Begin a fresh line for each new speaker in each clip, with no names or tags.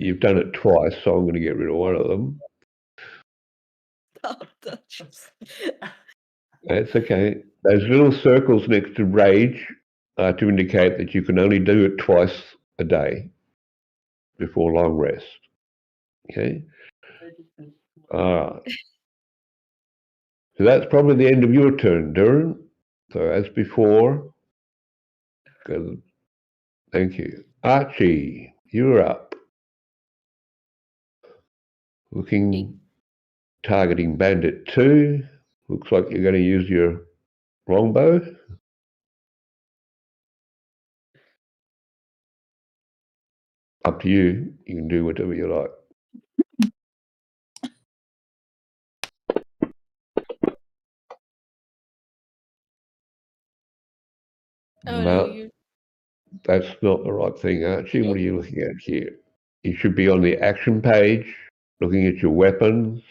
you've done it twice, so I'm going to get rid of one of them. That's okay. Those little circles next to rage are to indicate that you can only do it twice a day before long rest. Okay. All right. So that's probably the end of your turn, Duran. So as before, good. Thank you. Archie, you're up. Targeting Bandit 2. Looks like you're going to use your longbow. Up to you. You can do whatever you like. No, that's not the right thing, Archie. What are you looking at here? You should be on the action page, looking at your weapons.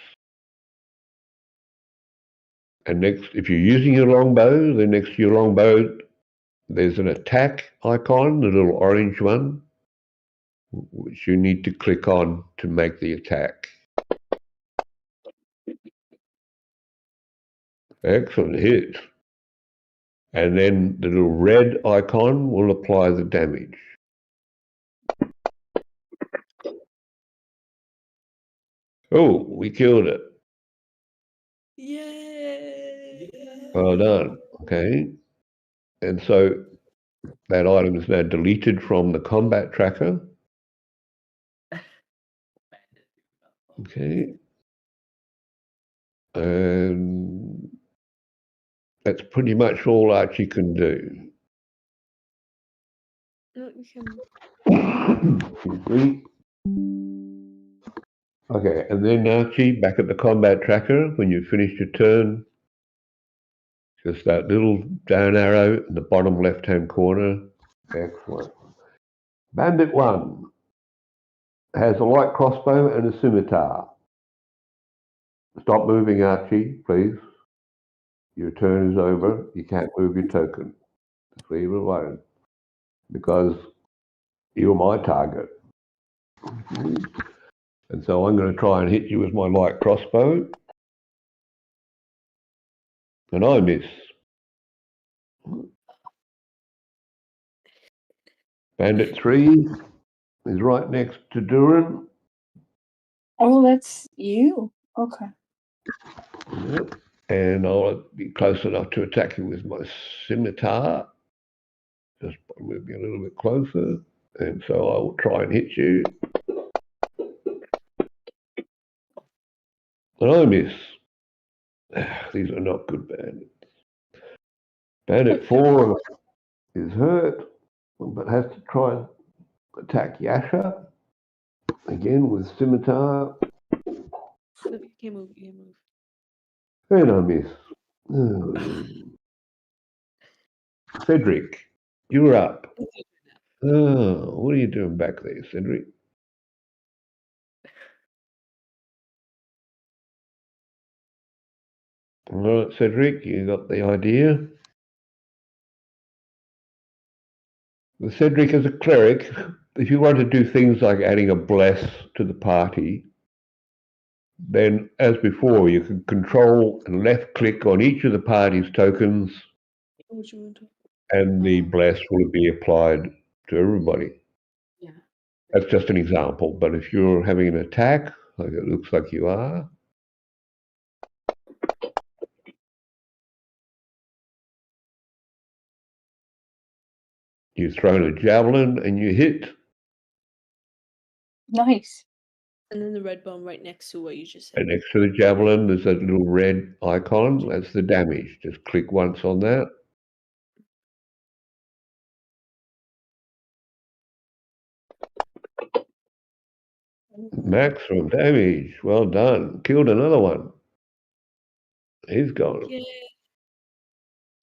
And next, if you're using your longbow, then next to your longbow, there's an attack icon, the little orange one, which you need to click on to make the attack. Excellent hit. And then the little red icon will apply the damage. Oh, we killed it.
Yay!
Well done. Okay. And so that item is now deleted from the combat tracker. Okay. And that's pretty much all Archie can do.
No, you can.
Okay, and then Archie, back at the combat tracker, when you finish your turn, just that little down arrow in the bottom left-hand corner. Excellent. Bandit 1 has a light crossbow and a scimitar. Stop moving, Archie, please. Your turn is over. You can't move your token. Just leave it alone. Because you're my target. And so I'm going to try and hit you with my light crossbow. And I miss. Bandit 3 is right next to Duran.
Oh, that's you. Okay.
Yep. And I'll be close enough to attack you with my scimitar. Just by moving a little bit closer. And so I will try and hit you. And I miss. These are not good bandits. Bandit 4 is hurt, but has to try and attack Yasha. Again with scimitar.
You can't move. You can't move.
And I miss. Oh. Cedric, you're up. Oh, what are you doing back there, Cedric? All right, Cedric, you got the idea. The Cedric, as a cleric, if you want to do things like adding a bless to the party, then as before, you can control and left click on each of the party's tokens, and the bless will be applied to everybody.
Yeah.
That's just an example, but if you're having an attack, like it looks like you are, you've thrown a javelin and you hit.
Nice.
And then the red bomb right next to what you just said.
And next to the javelin, there's that little red icon. That's the damage. Just click once on that. Maximum damage. Well done. Killed another one. He's gone.
Yeah.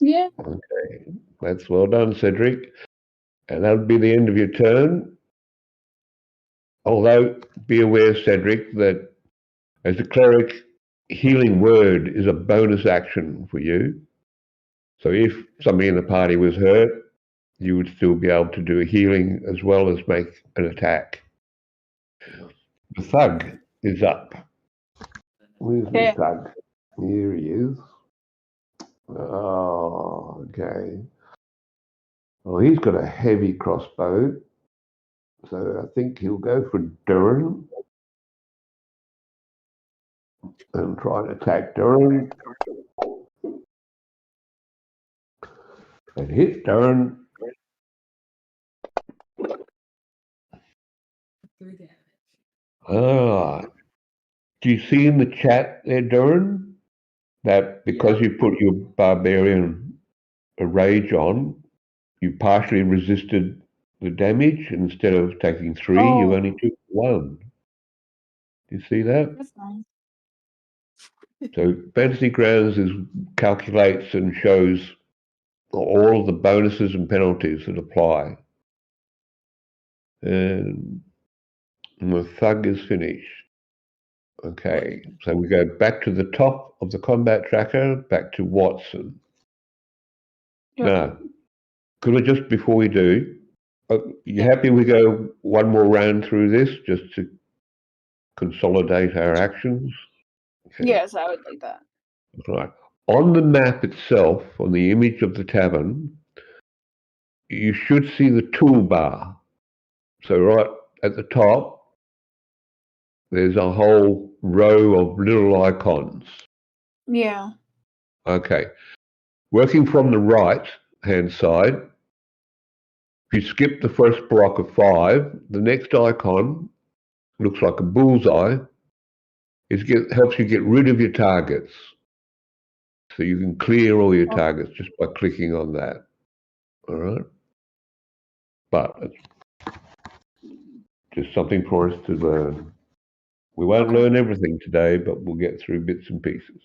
Yeah.
Okay. That's well done, Cedric. And that'll be the end of your turn. Although, be aware, Cedric, that as a cleric, healing word is a bonus action for you. So if somebody in the party was hurt, you would still be able to do a healing as well as make an attack. The thug is up. Where's the
Okay.
thug? Here he is. Oh, okay. Well, he's got a heavy crossbow, so I think he'll go for Durin and try and attack Durin. And hit Durin. Ah, do you see in the chat there, Durin, that because you put your barbarian rage on, you partially resisted the damage. Instead of taking 3, you only took 1. Do you see that?
That's nice.
So Fantasy Grounds calculates and shows all of the bonuses and penalties that apply. And the thug is finished. Okay, so we go back to the top of the combat tracker, back to Watson.
Yep.
Now, could I just, before we do, you
Yep.
happy we go one more round through this just to consolidate our actions? Okay.
Yes, I would like that.
Right. On the map itself, on the image of the tavern, you should see the toolbar. So right at the top, there's a whole row of little icons.
Yeah.
Okay. Working from the right-hand side, if you skip the first block of 5, the next icon looks like a bullseye. It helps you get rid of your targets. So you can clear all your targets just by clicking on that. All right? But it's just something for us to learn. We won't learn everything today, but we'll get through bits and pieces.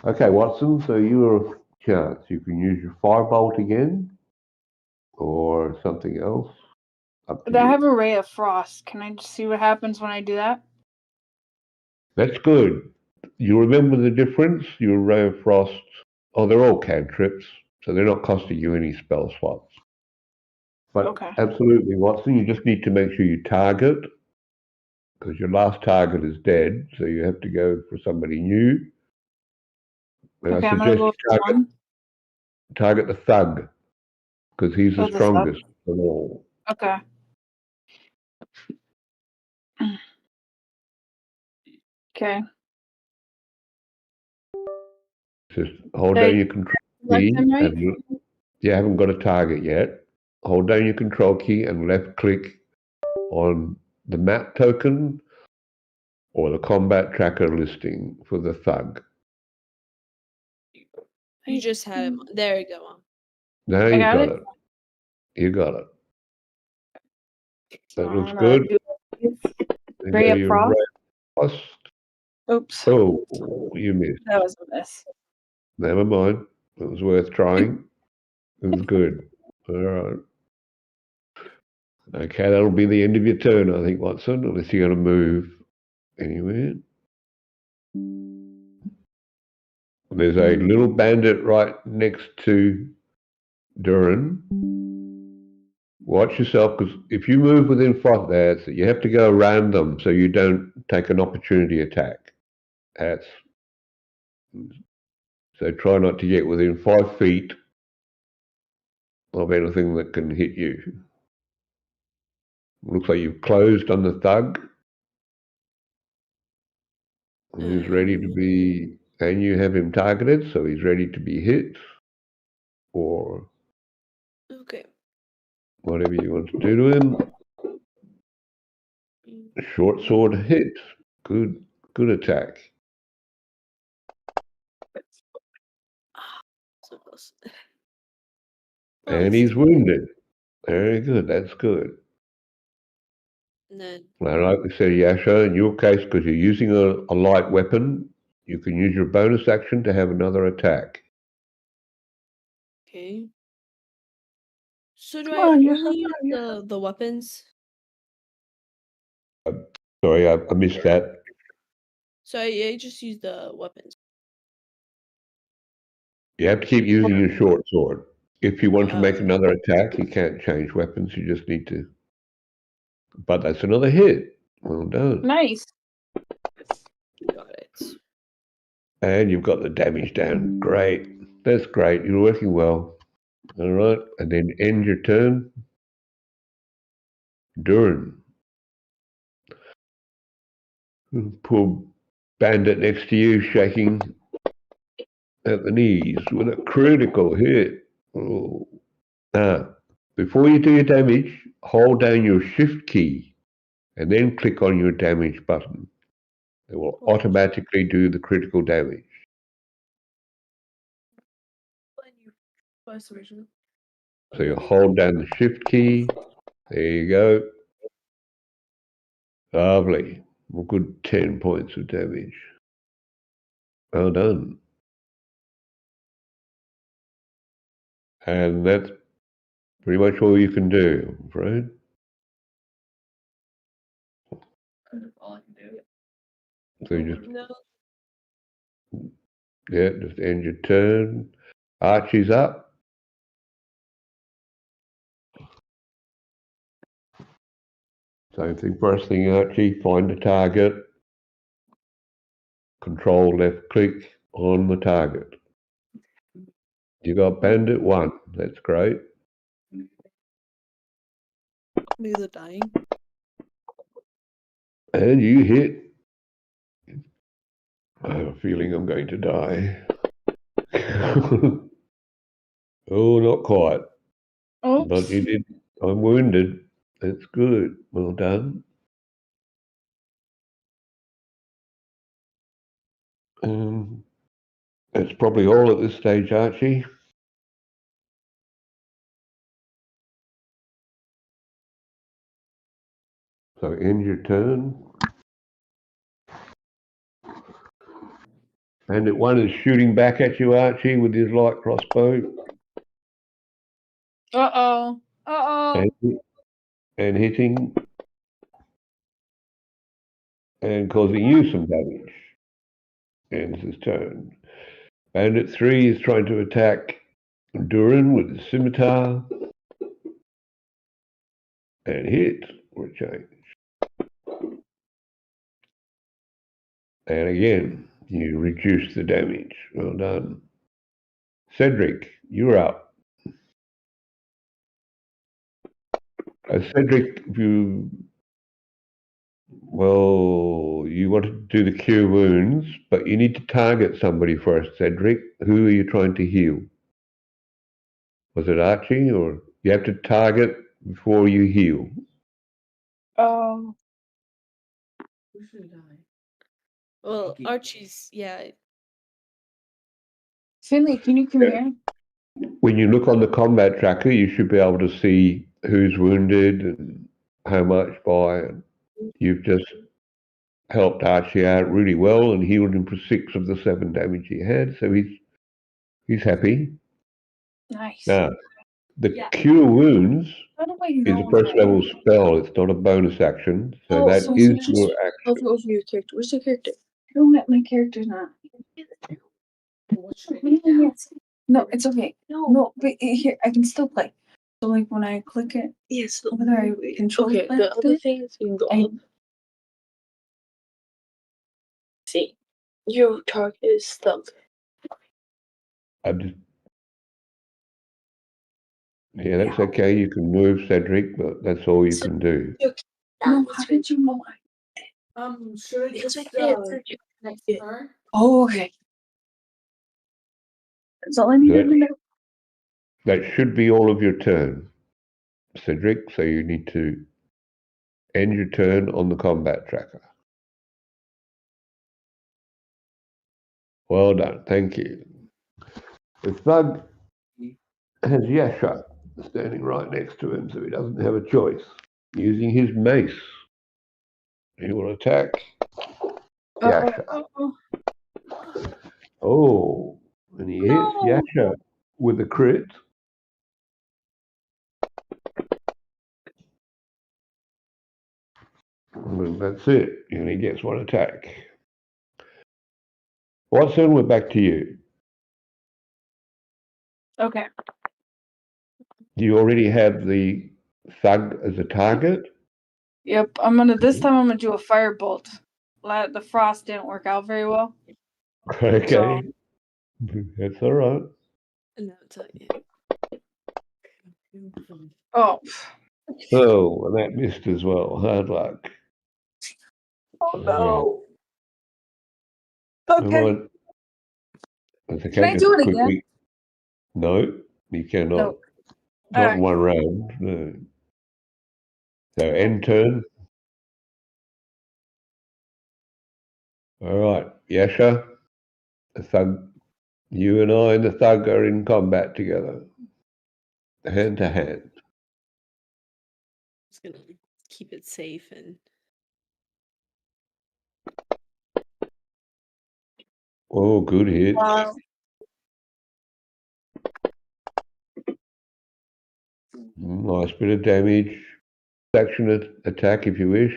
Okay, Watson, so your chance. You can use your firebolt again or something else. Up to
But I
you.
have a ray of frost. Can I just see what happens when I do that?
That's good. You remember the difference? Your ray of frost. Oh, they're all cantrips, so they're not costing you any spell slots. But absolutely, Watson, you just need to make sure you target, because your last target is dead, so you have to go for somebody new. And I
I'm gonna
suggest
go
you target the thug, because he's the
the thug.
strongest of all.
Okay. Okay.
Just hold down your control key. And you haven't got a target yet. Hold down your control key and left click on the map token or the combat tracker listing for the thug.
You just had him. There you go.
Now you got it. You got it. That looks good.
Ray of frost. Oops.
Oh, you missed.
That was a miss.
Never mind. It was worth trying. It was good. All right. Okay, that'll be the end of your turn, I think, Watson, unless you're going to move anywhere. There's a little bandit right next to Durin. Watch yourself, because if you move within 5 there, you have to go around them so you don't take an opportunity attack. So try not to get within 5 feet of anything that can hit you. Looks like you've closed on the thug. And he's ready to be, and you have him targeted, so he's ready to be hit. Or whatever you want to do to him. Short sword hit. Good attack.
So close.
And he's wounded. Very good. That's good.
And then,
Now, like I said, Yasha, in your case, because you're using a light weapon, you can use your bonus action to have another attack.
okay. So do I only use the weapons?
Sorry, I missed that.
So I just use the weapons.
You have to keep using your short sword. If you want to make another attack, you can't change weapons. You just need to. But that's another hit. Well done.
Nice.
Got it.
And you've got the damage down. Great. That's great. You're working well. All right. And then end your turn. Durin. Poor bandit next to you shaking at the knees with a critical hit. Oh. Now, before you do your damage, hold down your shift key and then click on your damage button. It will automatically do the critical damage. So you hold down the shift key. There you go. Lovely. A good 10 points of damage. Well done. And that's pretty much all you can do, I'm afraid.
All I can do.
So you just end your turn. Archie's up. Same thing, first thing, Archie, find the target. Control left click on the target. You got bandit 1. That's great.
Me the dying.
And you hit. I have a feeling I'm going to die. Oh, not quite.
Oops.
But you did. I'm wounded. That's good. Well done. That's probably all at this stage, Archie. So end your turn. Bandit 1 is shooting back at you, Archie, with his light crossbow.
Uh-oh. Uh-oh.
And hitting. And causing you some damage. Ends his turn. Bandit 3 is trying to attack Durin with his scimitar. And hit for a change. And again, you reduce the damage. Well done. Cedric, you're up. Cedric, you want to do the cure wounds, but you need to target somebody first, Cedric. Who are you trying to heal? Was it Archie, or you have to target before you heal?
Oh.
Who should die? Well, Archie's, yeah.
Finley, can you come here?
When you look on the combat tracker, you should be able to see who's wounded and how much by. And you've just helped Archie out really well and healed him for 6 of the 7 damage he had, so he's happy.
Nice.
Now, the cure wounds is a first level spell. It's not a bonus action, so that is your action.
Over your character. Where's your character?
I don't let my character's not. No, it's okay. No, but here I can still play. So like when I click it,
yes,
over there I control.
Okay, the other thing is you can go up. See, your target is stuck.
Yeah, that's okay. You can move, Cedric, but that's all you can do.
No, how did you know?
Sure it's next turn.
Oh, okay. That's all I needed to know.
That should be all of your turn, Cedric, so you need to end your turn on the combat tracker. Well done, thank you. The thug has Yasha standing right next to him, so he doesn't have a choice. Using his mace, he will attack Yasha. Oh, and he hits Yasha with a crit. And that's it, and he gets 1 attack. Watson, we're back to you.
Okay.
Do you already have the thug as a target?
Yep, this time I'm gonna do a firebolt. The frost didn't work out very well.
Okay. That's all right.
And now it's
Oh.
Oh, and that missed as well. Hard luck.
Oh no.
All
Okay.
right. That's okay.
Can I do it again?
No, you cannot.
No.
Not
Alright.
in one round. No. So end turn. All right, Yasha, the thug. You and I and the thug are in combat together, hand to hand.
Just gonna keep it safe and.
Oh, good hit.
Wow.
Nice bit of damage. Action attack if you wish.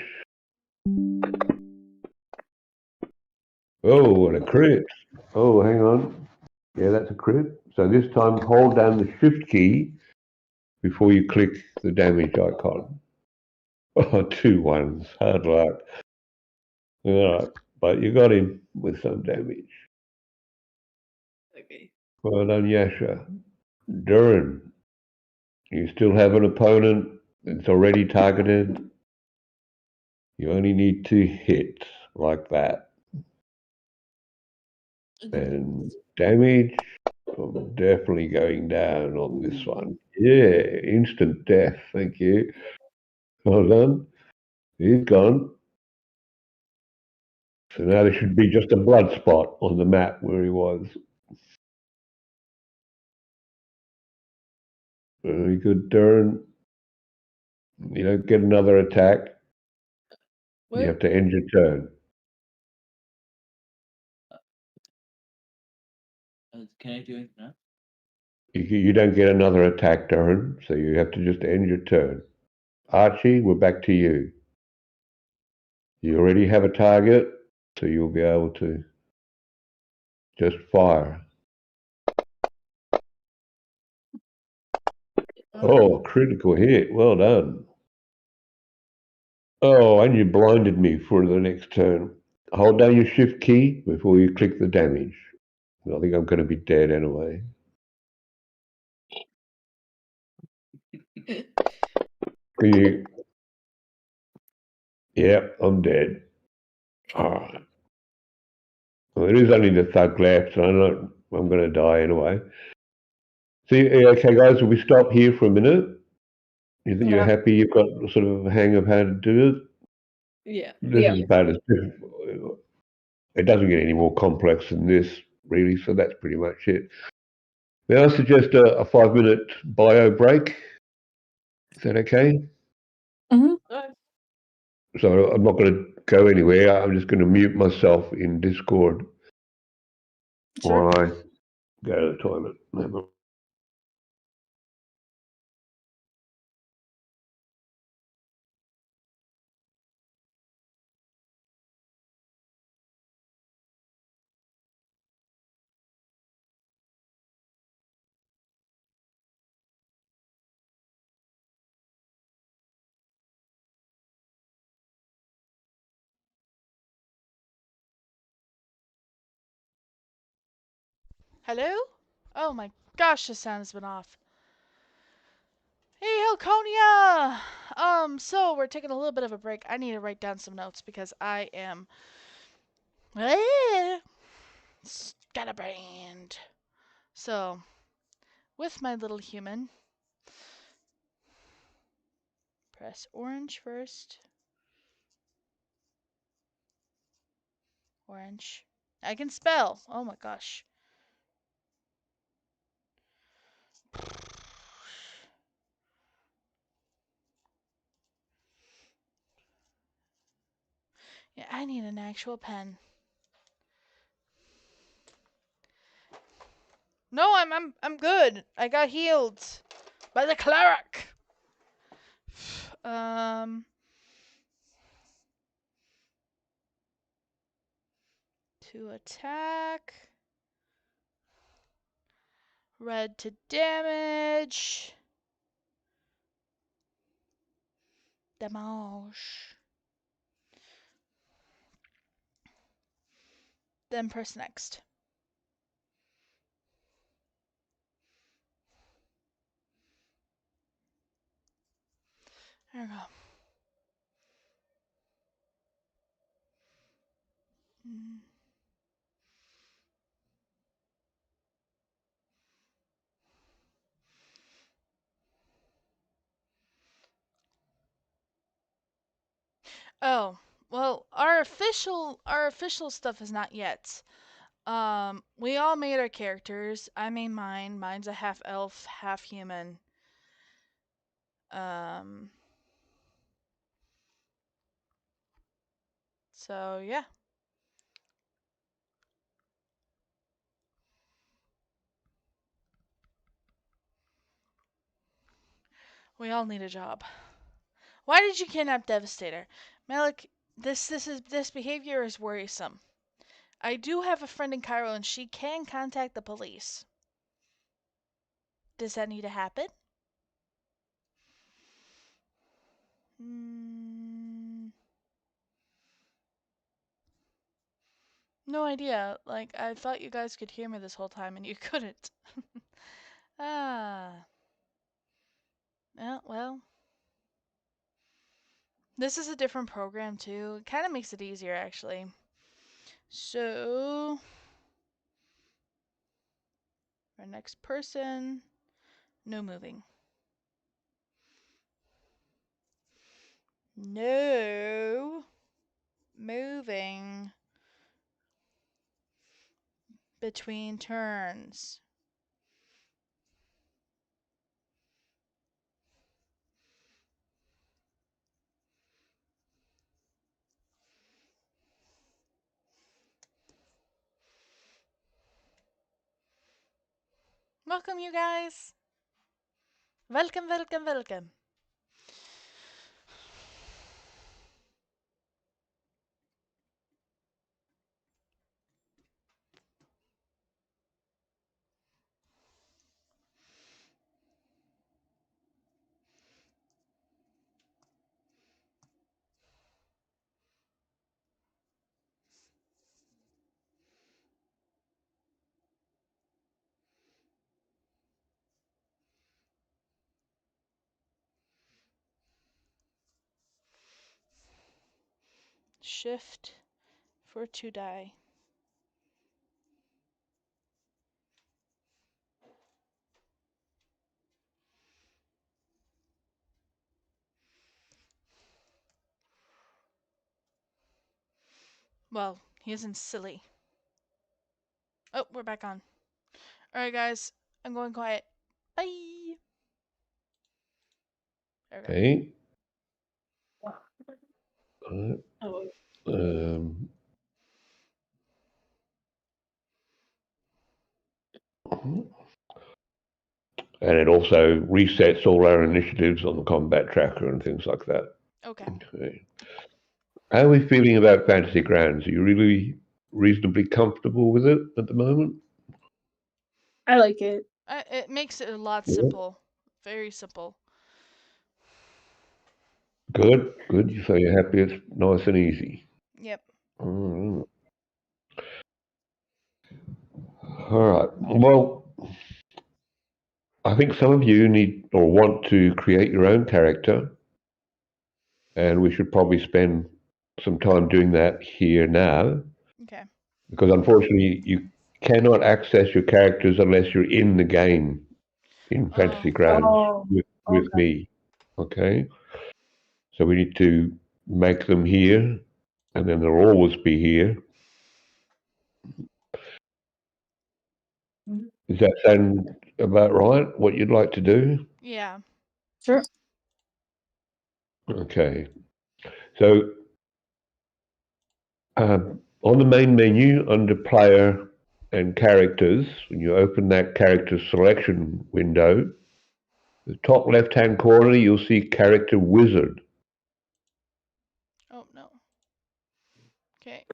Oh, and a crit. Oh, hang on. Yeah, that's a crit. So this time hold down the shift key before you click the damage icon. Oh, 2 1s. Hard luck. All right, but you got him with some damage.
Okay.
Well done, Yasha. Durin, you still have an opponent that's already targeted. You only need to hit like that. And damage, I'm definitely going down on this one. Yeah, instant death. Thank you. Well done. He's gone. So now there should be just a blood spot on the map where he was. Very good, Durin. You don't get another attack.
What?
You have to end your turn.
Can I do anything else?
You don't get another attack, Durin, so you have to just end your turn. Archie, we're back to you. You already have a target, so you'll be able to just fire. Oh, critical hit. Well done. Oh, and you blinded me for the next turn. Hold down your shift key before you click the damage. I think I'm going to be dead anyway. Can you? Yep, I'm dead. All right. Well, there is only the thug left, so I'm going to die anyway. See, okay, guys, will we stop here for a minute? You're happy you've got sort of a hang of how to do it?
Yeah.
This is about as difficult. It doesn't get any more complex than this, really, so that's pretty much it. May I suggest a 5-minute bio break? Is that okay?
Mm-hmm.
So I'm not going to go anywhere. I'm just going to mute myself in Discord
Sure.
while I go to the toilet.
Hello? Oh my gosh, the sound has been off. Hey, Halconia! So we're taking a little bit of a break. I need to write down some notes because I am scatterbrained. So, with my little human, press orange first. Orange. I can spell. Oh my gosh. Yeah, I need an actual pen. No, I'm good. I got healed by the cleric. To attack. Red to damage. Damage. Then press next. There we go. Oh, well, our official stuff is not yet. We all made our characters. I made mine. Mine's a half elf, half human. So yeah. We all need a job. Why did you kidnap Devastator? Malik, this behavior is worrisome. I do have a friend in Cairo and she can contact the police. Does that need to happen? No idea. Like, I thought you guys could hear me this whole time and you couldn't. Yeah, well. This is a different program too. It kind of makes it easier actually. So, our next person, no moving. No moving between turns. Welcome, you guys. Welcome, welcome, welcome. Shift for to die. Well, he isn't silly. Oh, we're back on. Alright, guys. I'm going quiet. Bye. There we go.
Okay.
Oh,
And it also resets all our initiatives on the combat tracker and things like that.
Okay.
Okay. How are we feeling about Fantasy Grounds? Are you really reasonably comfortable with it at the moment?
I like it.
It makes it a lot
Yeah.
simple. Very simple.
Good, good. So you're happy it's nice and easy.
Yep.
All right. Well, I think some of you need or want to create your own character, and we should probably spend some time doing that here now,
Okay.
because unfortunately you cannot access your characters unless you're in the game in Fantasy Grounds
Oh,
with
okay.
me. Okay? So we need to make them here, and then they'll always be here.
Mhm.
Does that sound about right, what you'd like to do?
Yeah.
Sure.
Okay. So on the main menu under Player and Characters, when you open that character selection window, the top left-hand corner, you'll see Character Wizard.
Oh, no. Okay.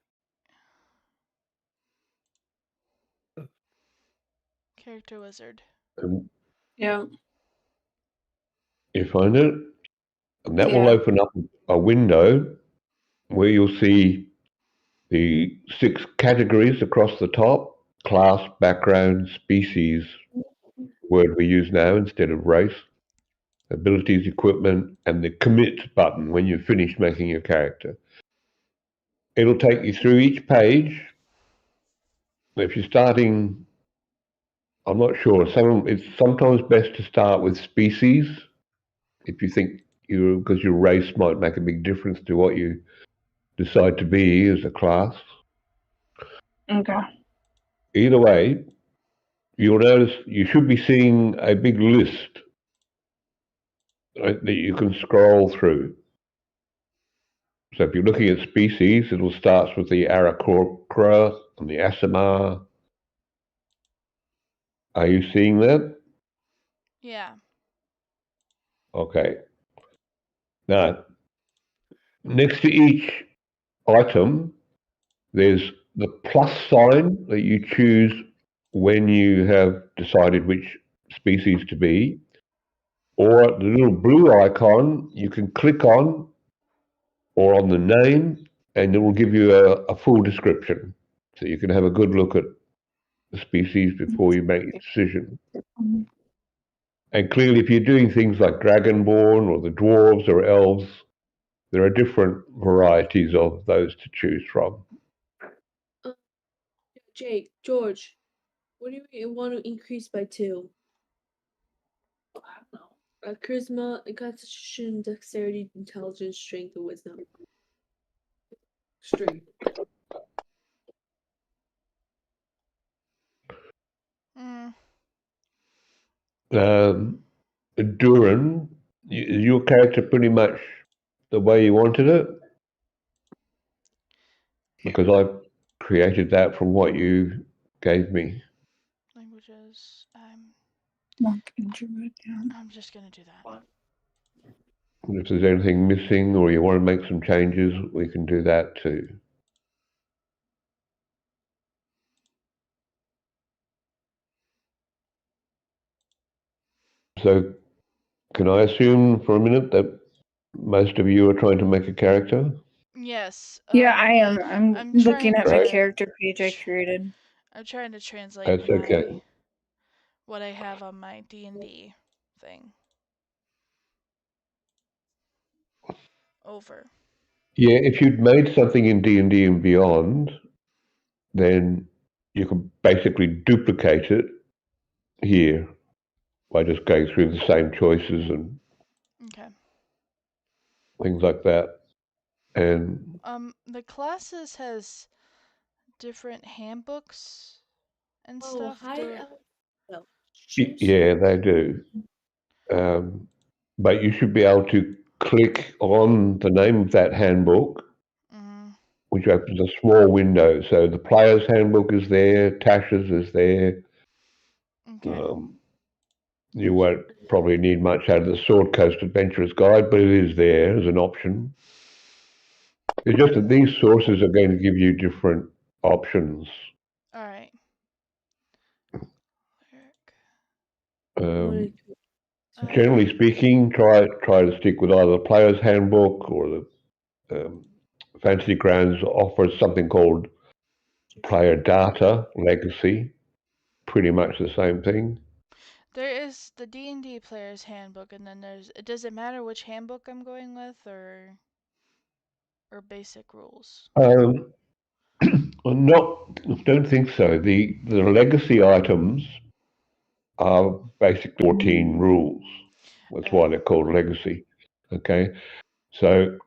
Character wizard.
And
Yeah.
you find it? And that will
Yeah.
open up a window where you'll see the 6 categories across the top: class, background, species, word we use now instead of race, abilities, equipment, and the commit button when you've finished making your character. It'll take you through each page. If you're starting, I'm not sure, it's sometimes best to start with species if you think because your race might make a big difference to what you decide to be as a class.
Okay.
Either way, you'll notice you should be seeing a big list, right, that you can scroll through. So if you're looking at species, it'll start with the Aracrocra and the Asimar. Are you seeing that?
Yeah.
Okay. Now, next to each item, there's the plus sign that you choose when you have decided which species to be, or the little blue icon you can click on, or on the name, and it will give you a full description. So you can have a good look at the species before you make your decision. And clearly, if you're doing things like Dragonborn or the dwarves or elves, there are different varieties of those to choose from.
Jake, George, what do you want to increase by 2? I don't know. Charisma, constitution, dexterity, intelligence, strength, and wisdom. Strength.
Duran, is your character pretty much the way you wanted it? Because I created that from what you gave me.
Languages.
I'm
just gonna do that.
And if there's anything missing or you want to make some changes, we can do that too. So, can I assume for a minute that most of you are trying to make a character?
Yes.
Yeah, I am. I'm
I'm
looking
trying
at my
to-
character page I created.
I'm trying to translate
That's okay.
what I have on my D&D thing over.
Yeah, if you'd made something in D&D and Beyond, then you can basically duplicate it here by just going through the same choices and
Okay.
things like that. And
the classes has different handbooks and stuff.
yeah, they do. But you should be able to click on the name of that handbook, which opens a small window. So the player's handbook is there, Tasha's is there.
Okay.
You won't probably need much out of the Sword Coast Adventurer's Guide, but it is there as an option. It's just that these sources are going to give you different options.
All right.
Generally speaking, try to stick with either the player's handbook or the Fantasy Grounds offers something called player data legacy. Pretty much the same thing.
There is the D&D player's handbook, and then does it matter which handbook I'm going with, or basic rules?
Don't think so. The legacy items are basically 14 rules. That's why they're called legacy. Okay, so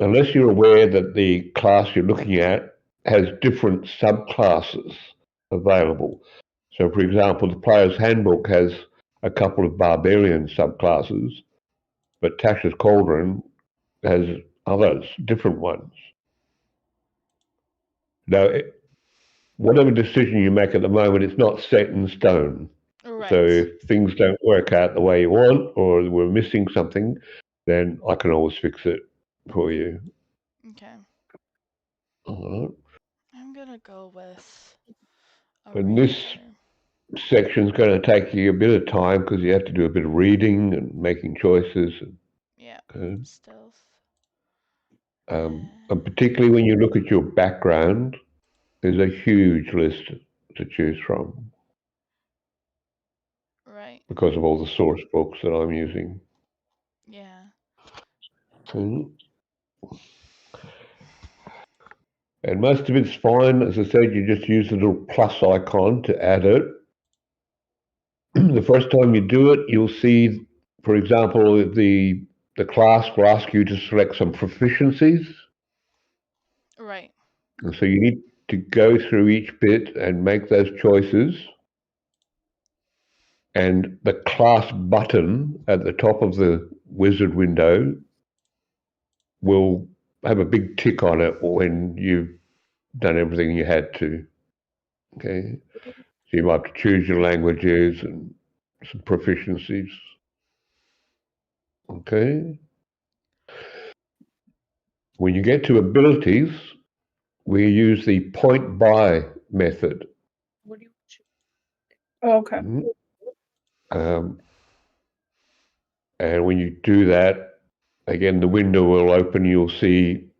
unless you're aware that the class you're looking at has different subclasses available. So, for example, the player's handbook has a couple of barbarian subclasses, but Tasha's Cauldron has others, different ones. Now, whatever decision you make at the moment, it's not set in stone.
Right.
So if things don't work out the way you want, or we're missing something, then I can always fix it for you.
Okay.
All right.
I'm gonna go with.
And this section's going to take you a bit of time because you have to do a bit of reading and making choices and Okay.
Stealth.
And particularly when you look at your background, there's a huge list to choose from
Right.
because of all the source books that I'm using.
Yeah.
Okay. And most of it's fine. As I said, you just use the little plus icon to add it. The first time you do it, you'll see, for example, the class will ask you to select some proficiencies.
Right.
And so you need to go through each bit and make those choices. And the class button at the top of the wizard window will have a big tick on it when you've done everything you had to. Okay. So you might have to choose your languages and some proficiencies. Okay. When you get to abilities, we use the point buy method.
What do you
Oh, okay.
Mhm. And when you do that, again, the window will open. You'll see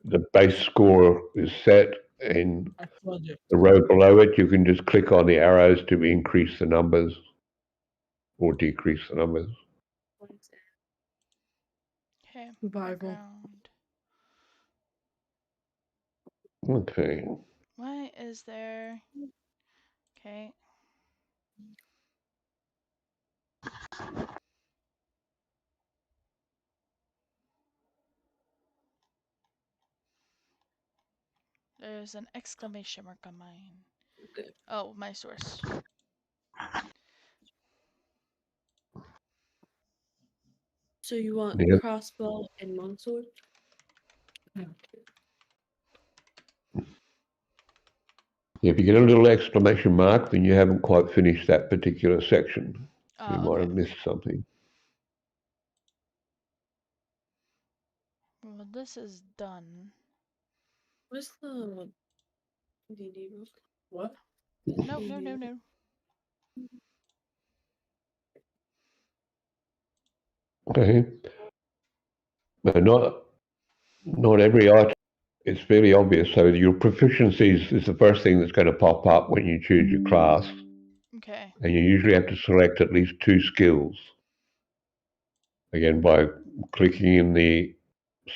the base score is set, and the row below it, you can just click on the arrows to increase the numbers or decrease the numbers.
what is that?
Okay.
Survival.
Background.
Okay.
Why is there? Okay. There's an exclamation mark on mine.
Okay.
Oh, my source.
So you want
Yeah.
crossbow and longsword?
If you get a little exclamation mark, then you haven't quite finished that particular section. You
Oh,
might
okay.
have missed something.
Well, this is done.
What's the D&D book? What?
No, no, no, no.
Okay. But not every item is fairly obvious. So your proficiencies is the first thing that's going to pop up when you choose your class.
Okay.
And you usually have to select at least 2 skills. Again, by clicking in the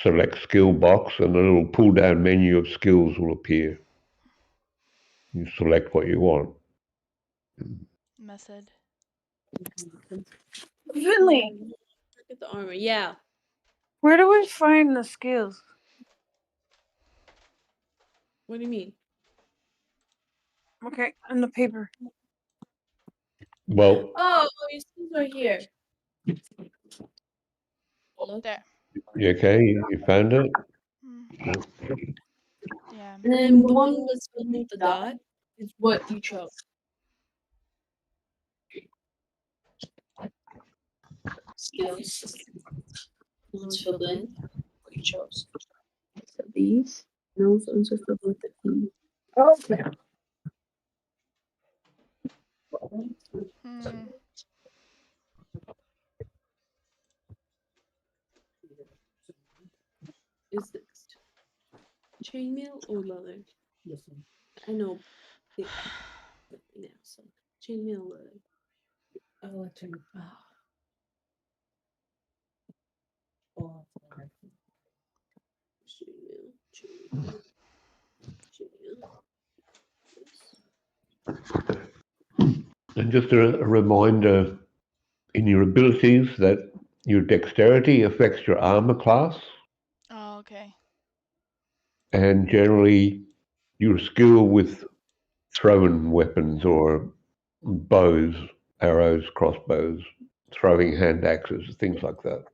select skill box, and a little pull down menu of skills will appear. You select what you want.
Method.
Finley,
Look at the armor. Yeah.
where do we find the skills?
What do you mean?
Okay, on the paper.
Well,
Oh, your skills right here. Look.
There.
you okay? You found it?
Mm, yeah.
And then the one that's filled with the dot is what you chose. Skills. One's filled in. What you chose. So these. Those ones are filled with the P.
Okay.
Hmm.
Is this chainmail or leather? I know. They now, so chainmail or leather. I like chain. Chainmail.
And just a reminder in your abilities that your dexterity affects your armor class,
Oh, okay.
and generally your skill with throwing weapons or bows, arrows, crossbows, throwing hand axes, things like that.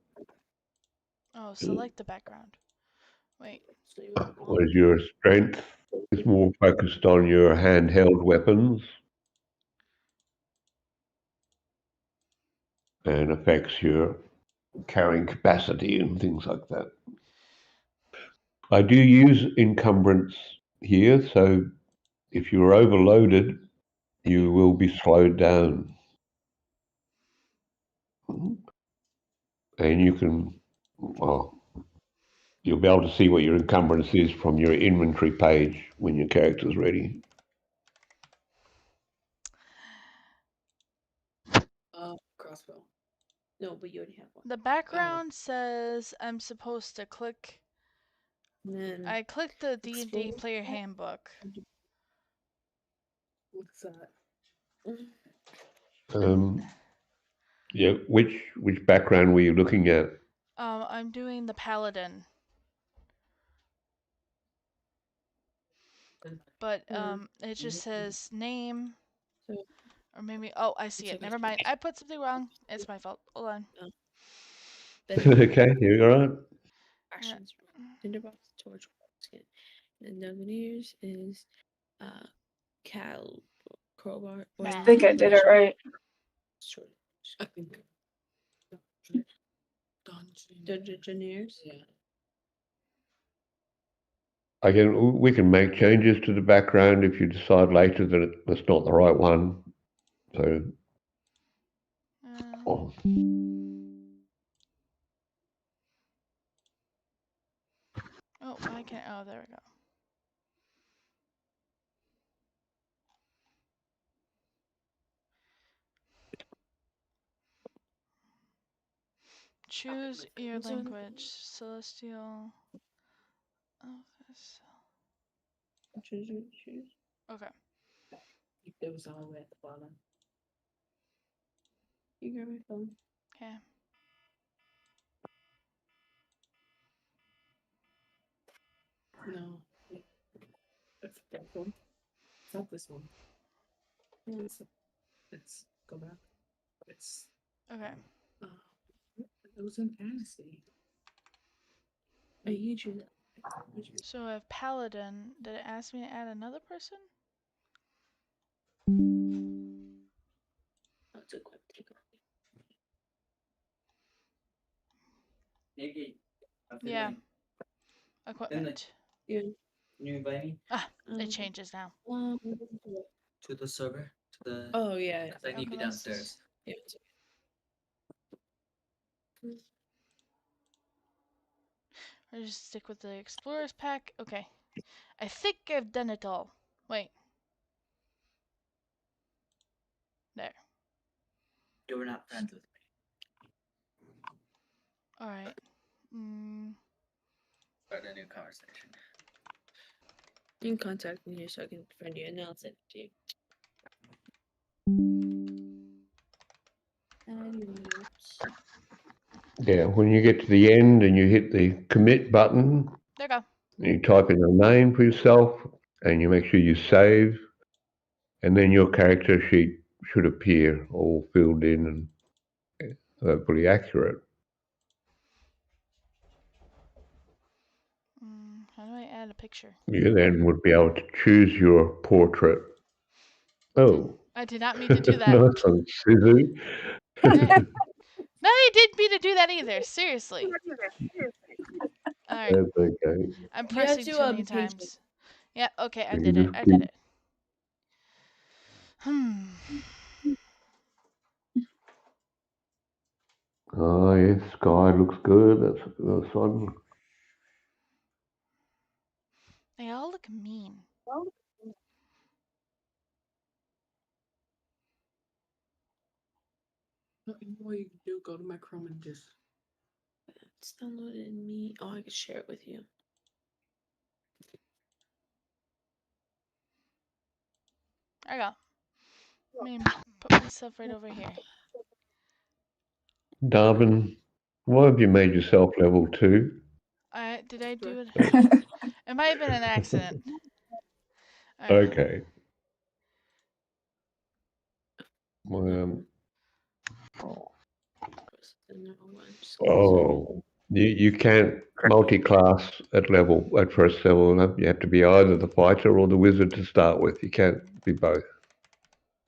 Oh, select the background. Wait.
So you want
Whereas your strength is more focused on your handheld weapons and affects your carrying capacity and things like that. I do use encumbrance here, so if you're overloaded, you will be slowed down. And you can Well, you'll be able to see what your encumbrance is from your inventory page when your character's ready.
Crossbow. No, but you already have one.
The background says I'm supposed to click.
And then
I clicked the D&D
Explore
player
that.
handbook.
what's that?
Yeah, which background were you looking at?
I'm doing the paladin. But it just says name.
So-
Or maybe I see
It's
it.
okay.
Never mind. I put something wrong. It's my fault. Hold on.
Okay, you're all right.
Actions. Tinderbox, torch, skin. And Dungeoneers is crowbar.
I think I did it right.
Short. I think. Dungeoneers. Yeah.
Again, we can make changes to the background if you decide later that it's not the right one. So, oh,
Why can't? Oh, there we go. Choose your language. Celestial. Office.
Choose.
Okay.
It was all the way at the bottom. You grab my phone.
Okay.
No. That's that one. It's not this one. No, it's go back. It's
Okay.
it was in fantasy. I usually
So I have paladin. Did it ask me to add another person?
oh, it's equipped.
Nikki.
Yeah. Equipment.
Yeah.
Can you invite me
It changes now.
to the server? To the.
Oh yeah.
'Cause I need to be
Okay.
downstairs.
Yeah.
Or just stick with the explorers pack. Okay. I think I've done it all. Wait. There.
You were not friends with me.
Alright.
Start a new conversation.
You can contact me here so I can friend you, and then I'll send it to you.
yeah, when you get to the end and you hit the commit button,
There you go.
you type in a name for yourself and you make sure you save, and then your character sheet should appear all filled in and hopefully accurate.
How do I add a picture?
You then would be able to choose your portrait. Oh.
I did not mean to do that.
Nice one, Suzu.
No, I didn't mean to do that either. Seriously. Alright.
That's okay.
I'm
You have
pressing
to,
too many
paint it.
times. Yeah, okay, I
You
did
can
it.
just
I did it.
Oh, yes, sky looks good. That's the sun.
They all look mean.
What you can do, go to my Chrome and just. It's downloaded in me. Oh, I can share it with you.
There you go. I mean, put myself right over here.
Darwin, why have you made yourself level 2?
Did I do it? It might have been an accident. Alright.
Okay. Oh, you can't multi-class at first level. You have to be either the fighter or the wizard to start with. You can't be both.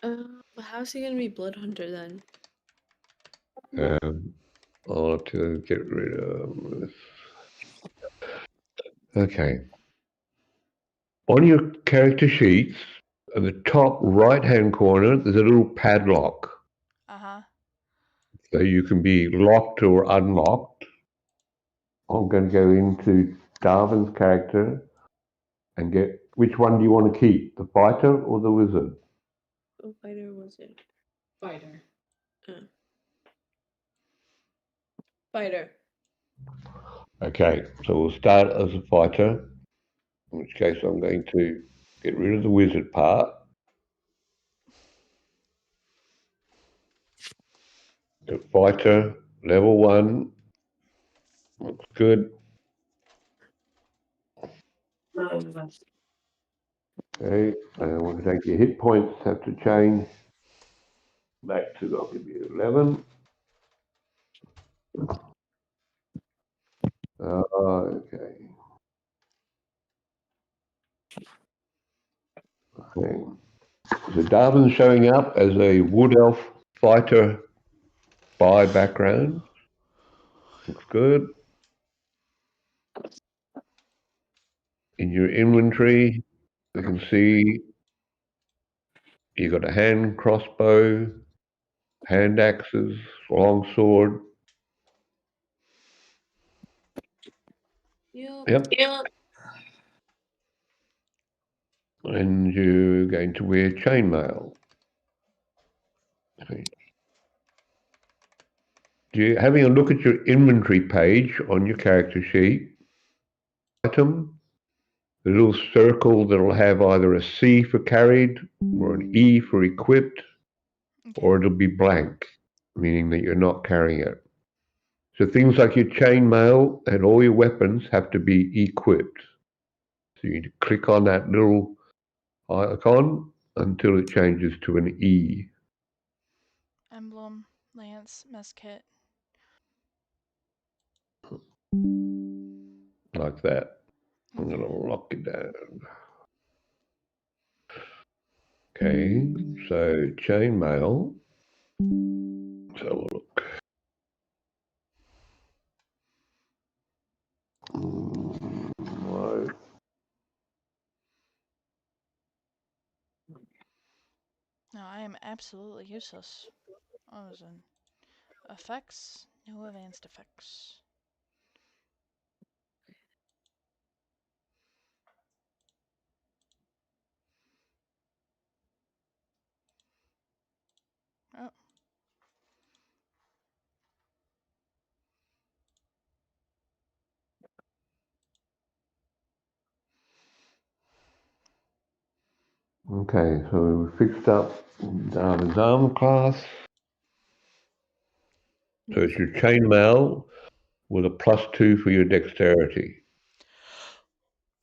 But how's he gonna be Blood Hunter then?
I'll have to get rid of this. Okay. On your character sheets, at the top right-hand corner, there's a little padlock.
Uh-huh.
So you can be locked or unlocked. I'm going to go into Darwin's character and get which one do you want to keep, the fighter or the wizard?
What fighter was it?
Fighter.
Fighter.
Okay, so we'll start as a fighter, in which case I'm going to get rid of the wizard part. The fighter, level 1, looks good. Okay, and we'll take your hit points, have to change back to, I'll give you 11. Okay. Okay. So Darwin's showing up as a wood elf fighter by background. Looks good. In your inventory, you can see you've got a hand crossbow, hand axes, long sword. Yep. And you're going to wear chainmail. Okay. Having a look at your inventory page on your character sheet, item, the little circle that'll have either a C for carried or an E for equipped,
Okay.
or it'll be blank, meaning that you're not carrying it. So things like your chainmail and all your weapons have to be equipped. So you need to click on that little icon until it changes to an E.
Emblem, lance, musket.
Like that. I'm going to lock it down. Okay, so chainmail. So we'll look. Right.
No, I am absolutely useless. Oh, was in effects, no advanced effects. Oh.
Okay, so we fixed up Darwin's armor class. So it's your chainmail with a +2 for your dexterity,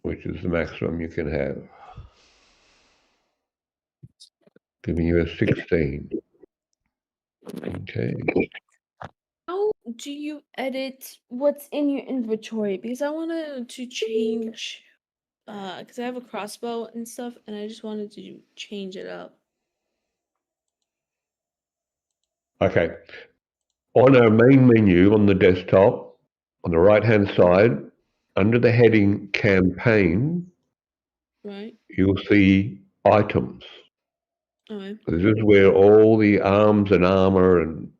which is the maximum you can have, giving you a 16. Okay.
How do you edit what's in your inventory? Because I wanted to change, because I have a crossbow and stuff, and I just wanted to change it up.
Okay. On our main menu on the desktop, on the right-hand side, under the heading Campaign,
Right?
you'll see items.
Okay.
This is where all the arms and armor and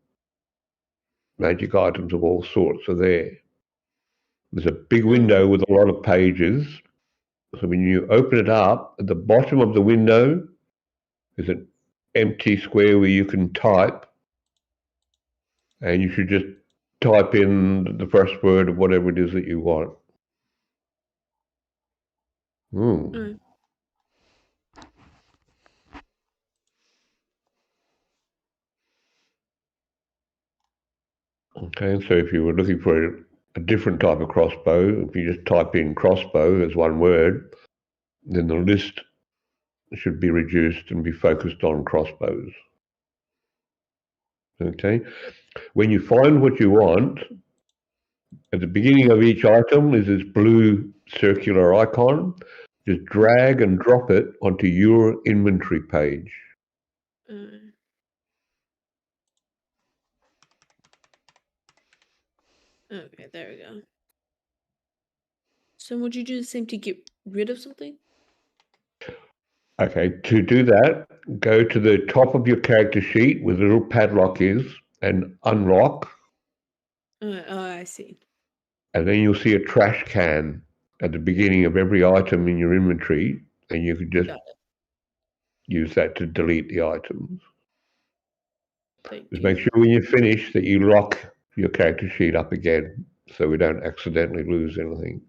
magic items of all sorts are there. There's a big window with a lot of pages. So when you open it up, at the bottom of the window is an empty square where you can type, and you should just type in the first word of whatever it is that you want.
Alright.
Okay, so if you were looking for a different type of crossbow, if you just type in crossbow as one word, then the list should be reduced and be focused on crossbows. Okay, when you find what you want, at the beginning of each item is this blue circular icon. Just drag and drop it onto your inventory page.
Okay, there we go. So would you do the same to get rid of something?
Okay, to do that, go to the top of your character sheet where the little padlock is and unlock.
Oh, I see.
And then you'll see a trash can at the beginning of every item in your inventory, and you can just
Got it.
use that to delete the items.
Thank
Just
you.
make sure when you finish that you lock your character sheet up again so we don't accidentally lose anything.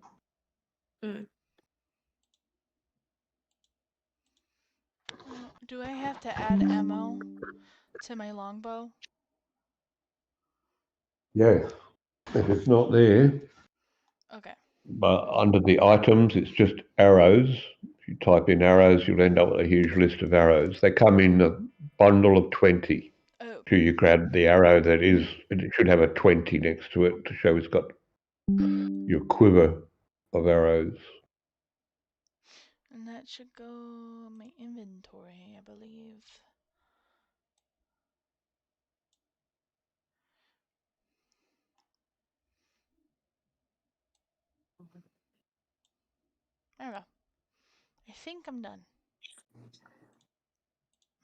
Do I have to add ammo to my longbow?
Yes, if it's not there,
Okay.
but under the items, it's just arrows. If you type in arrows, you'll end up with a huge list of arrows. They come in a bundle of 20.
Oh,
So you grab the arrow that is, it should have a 20 next to it to show it's got your quiver of arrows.
and that should go in my inventory, I believe. There we go. I think I'm done.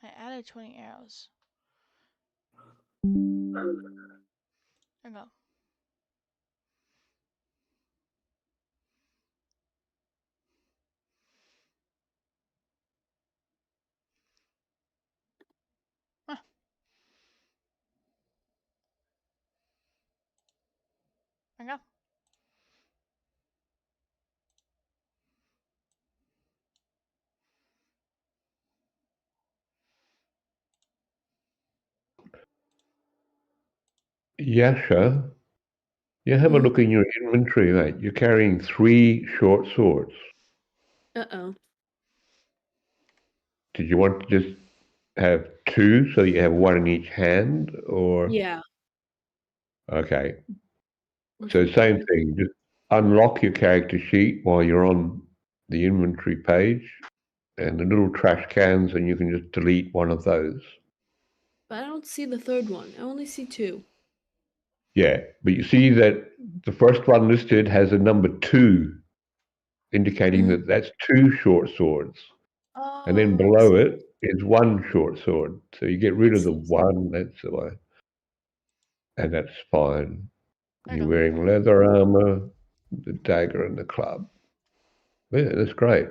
I added 20 arrows. There we go. Huh. There we go.
Yasha, you have a look in your inventory, mate. You're carrying 3 short swords.
Uh-oh.
Did you want to just have 2 so you have 1 in each hand, or?
Yeah.
Okay. So same thing, just unlock your character sheet while you're on the inventory page and the little trash cans, and you can just delete one of those.
But I don't see the third one. I only see 2.
Yeah, but you see that the first one listed has a number 2, indicating that that's 2 short swords. And then
Oh,
below it is 1 short sword. So you get rid of the
I see.
1, that's the way. And that's fine.
There
You're
we go.
wearing leather armor, the dagger, and the club. Yeah, that's great.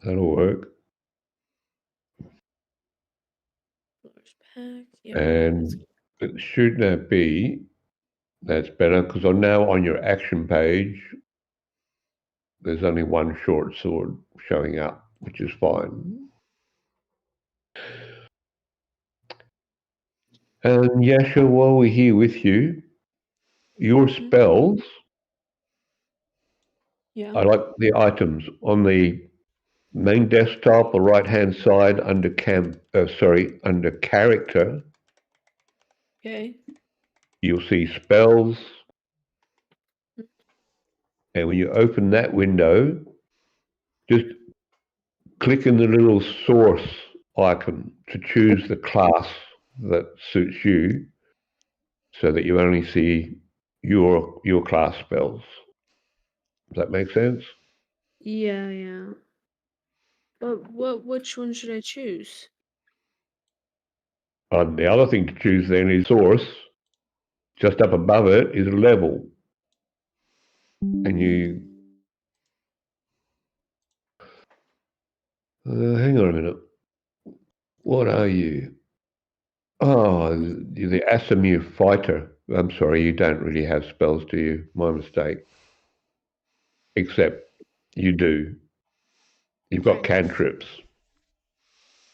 That'll work.
Large pack. Yeah.
And it should now be, that's better, because I'm now on your action page. There's only 1 short sword showing up, which is fine. And Yasha, while we're here with you, your spells,
Yeah.
I like the items on the main desktop, the right-hand side under under character.
Okay.
You'll see spells, and when you open that window, just click in the little source icon to choose the class that suits you, so that you only see your class spells. Does that make sense?
Yeah, yeah. But which one should I choose?
The other thing to choose then is source. Just up above it is level, and you hang on a minute. What are you? Oh, you're the Asimir fighter. I'm sorry, you don't really have spells, do you? My mistake. Except you do. You've got
Kind of.
cantrips,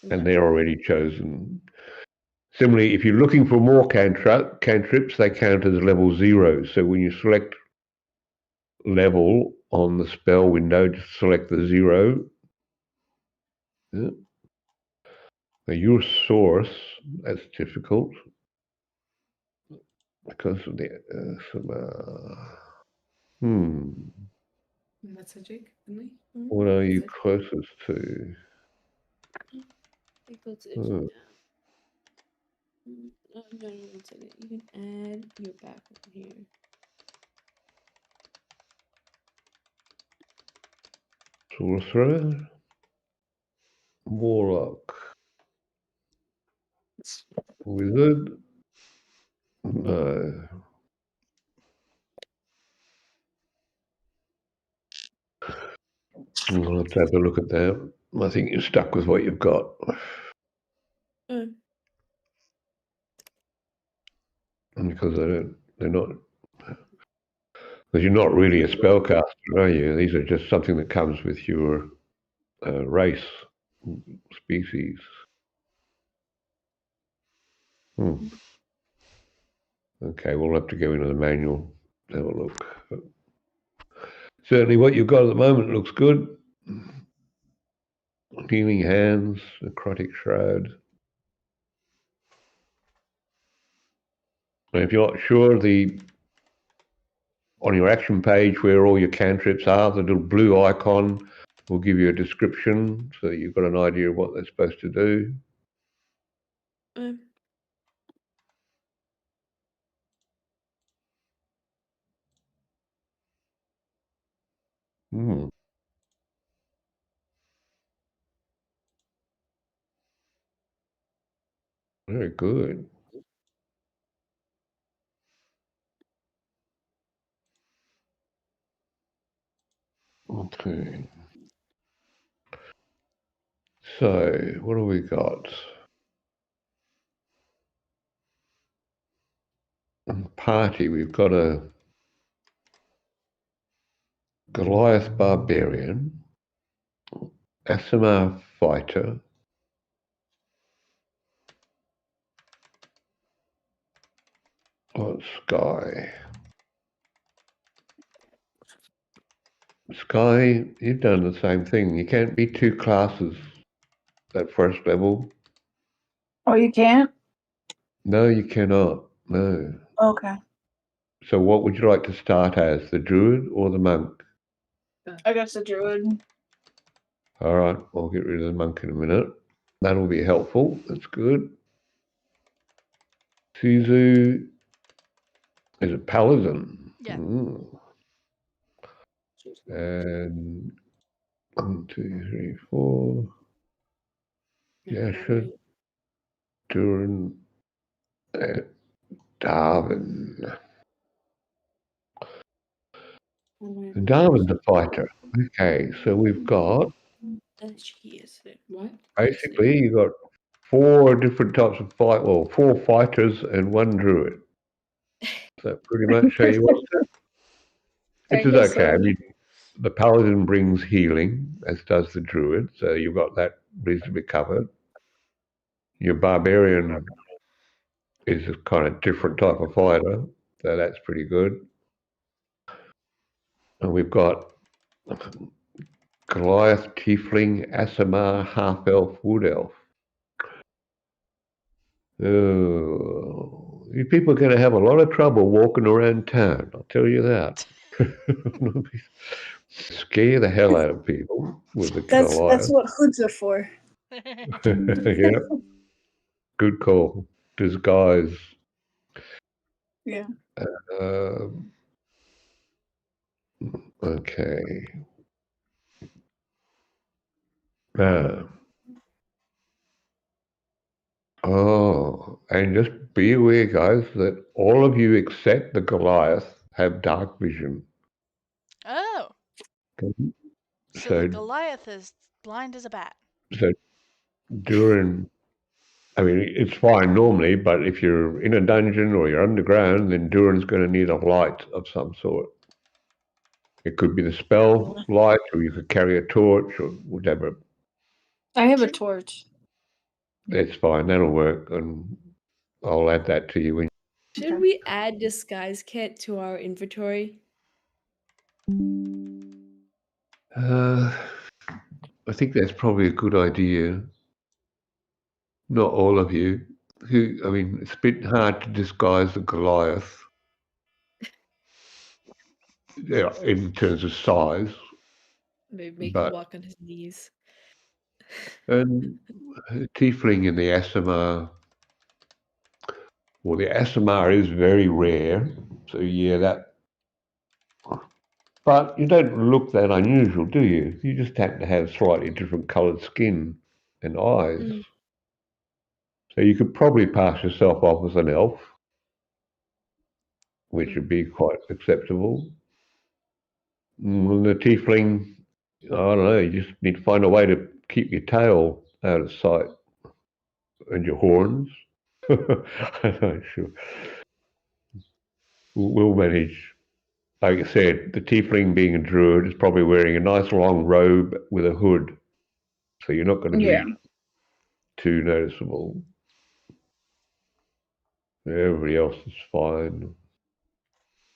and
Okay.
they're already chosen. Similarly, if you're looking for more cantrips, they count as level 0. So when you select level on the spell window, just select the 0. Yeah. Now your source, that's difficult because of the
That's a Jake, Emily.
what are you closest to?
I think that's it.
Hmm.
No, 1 second. You can add your background here.
Sorcerer, warlock, wizard. No. I'll have to have a look at that. I think you're stuck with what you've got.
Mm.
Because they're not, because you're not really a spellcaster, are you? These are just something that comes with your race, species. Okay, we'll have to go into the manual, have a look. But certainly what you've got at the moment looks good. Healing hands, necrotic shroud. And if you're not sure, on your action page where all your cantrips are, the little blue icon will give you a description so that you've got an idea of what they're supposed to do.
Mm.
Hmm. Very good. Okay. So, what do we got? Party, we've got a Goliath Barbarian, Asimar Fighter, Sky. Sky, you've done the same thing. You can't be two classes at first level.
Oh, you can't?
No, you cannot. No.
Okay.
So what would you like to start as, the druid or the monk?
I guess a druid.
All right, I'll get rid of the monk in a minute. That'll be helpful. That's good. Suzu is a paladin.
Yeah.
And 1, 2, 3, 4. Yeah, sure. Durin and Darwin. And Darwin's a fighter. Okay, so we've got
What?
basically you've got 4 different types of fight. Well, 4 fighters and 1 druid. So pretty much how you want it. Which is okay. I mean, the paladin brings healing, as does the druid, so you've got that reasonably covered. Your barbarian is a kind of different type of fighter, so that's pretty good. And we've got Goliath, Tiefling, Asimar, Half Elf, Wood Elf. Oh, you people are going to have a lot of trouble walking around town, I'll tell you that. Scare the hell out of people with the Goliath.
That's what hoods are for.
Yeah, good call. Disguise.
Yeah.
Okay. Now, and just be aware, guys, that all of you except the Goliath have dark vision.
Oh.
Okay.
So the Goliath is blind as a bat.
So during, I mean, it's fine normally, but if you're in a dungeon or you're underground, then Durin's going to need a light of some sort. It could be the spell light, or you could carry a torch or whatever.
I have a torch.
That's fine. That'll work, and I'll add that to you when.
Should we add disguise kit to our inventory?
I think that's probably a good idea. Not all of you. I mean, it's a bit hard to disguise the Goliath. Yeah, in terms of size.
Maybe make
But-
him walk on his knees.
And Tiefling and the Asimar. Well, the Asimar is very rare. So yeah, that. But you don't look that unusual, do you? You just happen to have slightly different coloured skin and eyes.
Mm.
So you could probably pass yourself off as an elf, which would be quite acceptable. And the Tiefling I don't know. You just need to find a way to keep your tail out of sight and your horns. I'm not sure. We'll manage. Like I said, the tiefling being a druid is probably wearing a nice long robe with a hood, so you're not going to
Yeah.
be too noticeable. Everybody else is fine.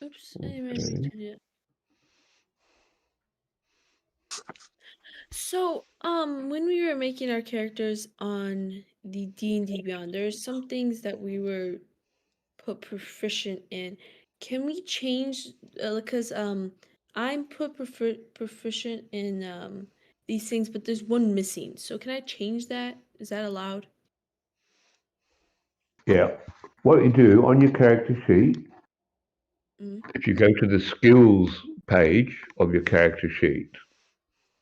Oops, I didn't mean to do that. So, when we were making our characters on the D&D Beyond, there's some things that we were put proficient in. Can we change, because I'm put proficient in these things, but there's one missing. So can I change that? Is that allowed?
Yeah. What you do on your character sheet,
Mm,
if you go to the skills page of your character sheet,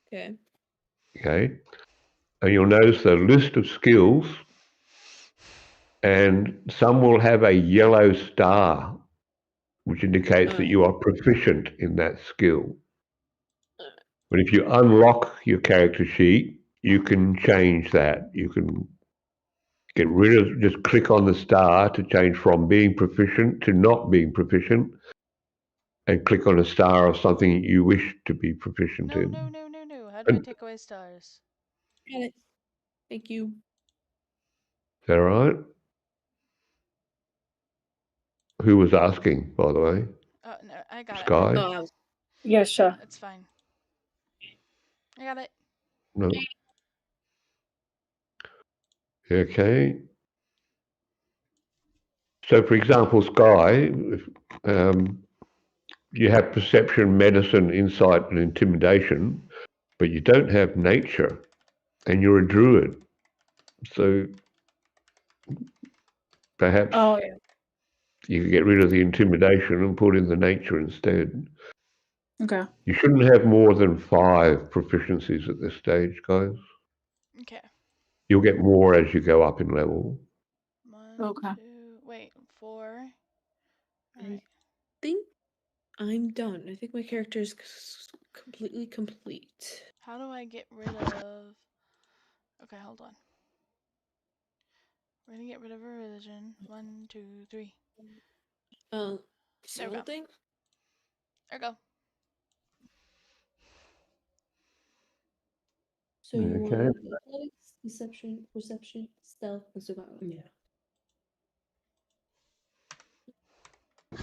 okay.
okay, and you'll notice a list of skills, and some will have a yellow star, which indicates that you are proficient in that skill. But if you unlock your character sheet, you can change that. You can get rid of, just click on the star to change from being proficient to not being proficient, and click on a star of something you wish to be proficient
No,
in.
no, no, no, no. How do I take away stars?
Got it. Thank you.
Is that right? Who was asking, by the way?
Oh, no, I got it.
Sky?
Oh, I was
Yeah, sure.
It's fine. I got it.
No. Okay. So, for example, Sky, you have perception, medicine, insight, and intimidation, but you don't have nature, and you're a druid. So perhaps
Oh, yeah.
you could get rid of the intimidation and put in the nature instead.
Okay.
You shouldn't have more than 5 proficiencies at this stage, guys.
Okay.
You'll get more as you go up in level.
1,
Okay.
2, wait, 4.
I
Alright.
think I'm done. I think my character is completely complete.
How do I get rid of... Okay, hold on. We're gonna get rid of a religion. 1, 2, 3. There we
Single
go.
thing?
There we go.
So you want
Okay.
athletics, deception, perception, stealth, and survival.
Yeah.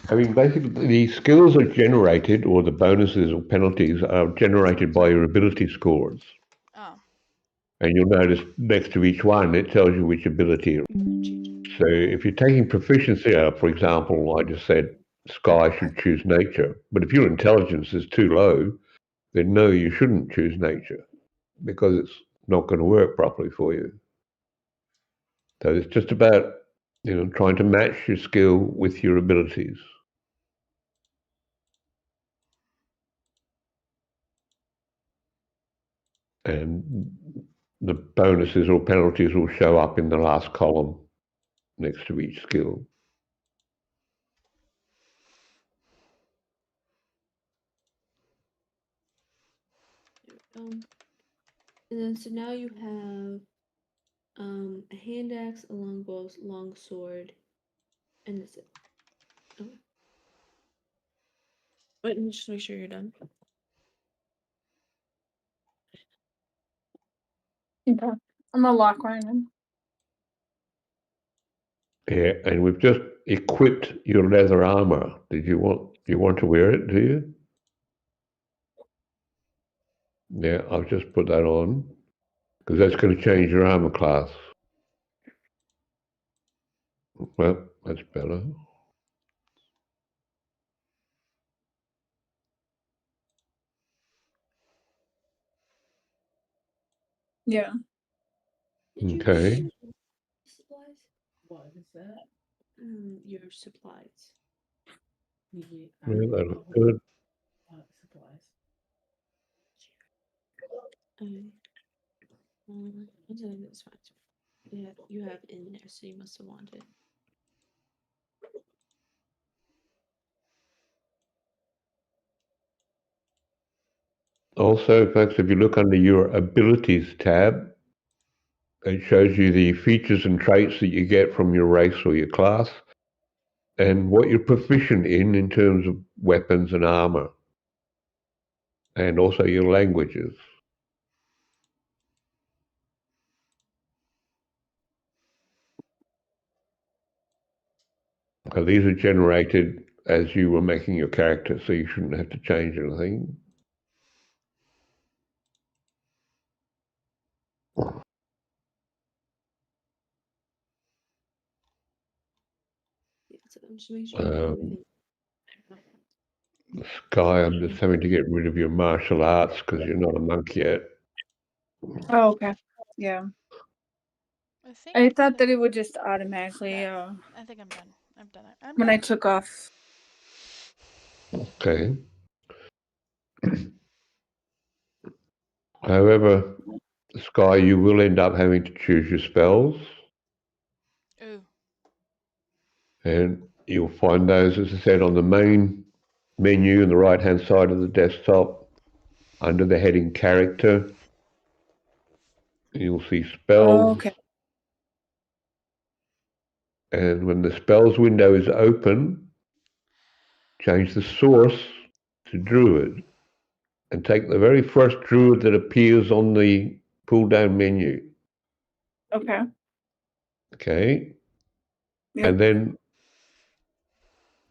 I mean, basically, the skills are generated, or the bonuses or penalties are generated by your ability scores.
Oh.
And you'll notice next to each one, it tells you which ability. So if you're taking proficiency, for example, I just said Sky should choose nature. But if your intelligence is too low, then no, you shouldn't choose nature because it's not going to work properly for you. So it's just about, trying to match your skill with your abilities. And the bonuses or penalties will show up in the last column next to each skill.
And then so now you have a hand axe, a longbow, long sword, and that's it. Okay. Wait, let me just make sure you're done.
Okay. I'm gonna lock mine in.
Yeah, and we've just equipped your leather armor. You want to wear it, do you? Yeah, I'll just put that on because that's going to change your armor class. Well, that's better.
Yeah.
Did you
Okay.
change supplies?
What is that?
Your supplies.
Usually
Yeah, that looks
alcohol,
good.
supplies.
That's fine. Yeah, you have in there, so you must have wanted.
Also, folks, if you look under your abilities tab, it shows you the features and traits that you get from your race or your class and what you're proficient in terms of weapons and armor, and also your languages. So these are generated as you were making your character, so you shouldn't have to change anything.
Yeah, so I'm just making sure I have
Um,
everything.
Sky, I'm just having to get rid of your martial arts because you're not a monk yet.
Oh, okay. Yeah.
I think
I thought that it would just automatically
I think I'm done. I'm done. I'm
when
done.
I took off.
Okay. However, Sky, you will end up having to choose your spells,
Ooh.
and you'll find those, as I said, on the main menu on the right-hand side of the desktop under the heading Character. You'll see Spells,
Okay.
and when the Spells window is open, change the source to Druid, and take the very first Druid that appears on the pull-down menu.
Okay.
Okay?
Yep.
And then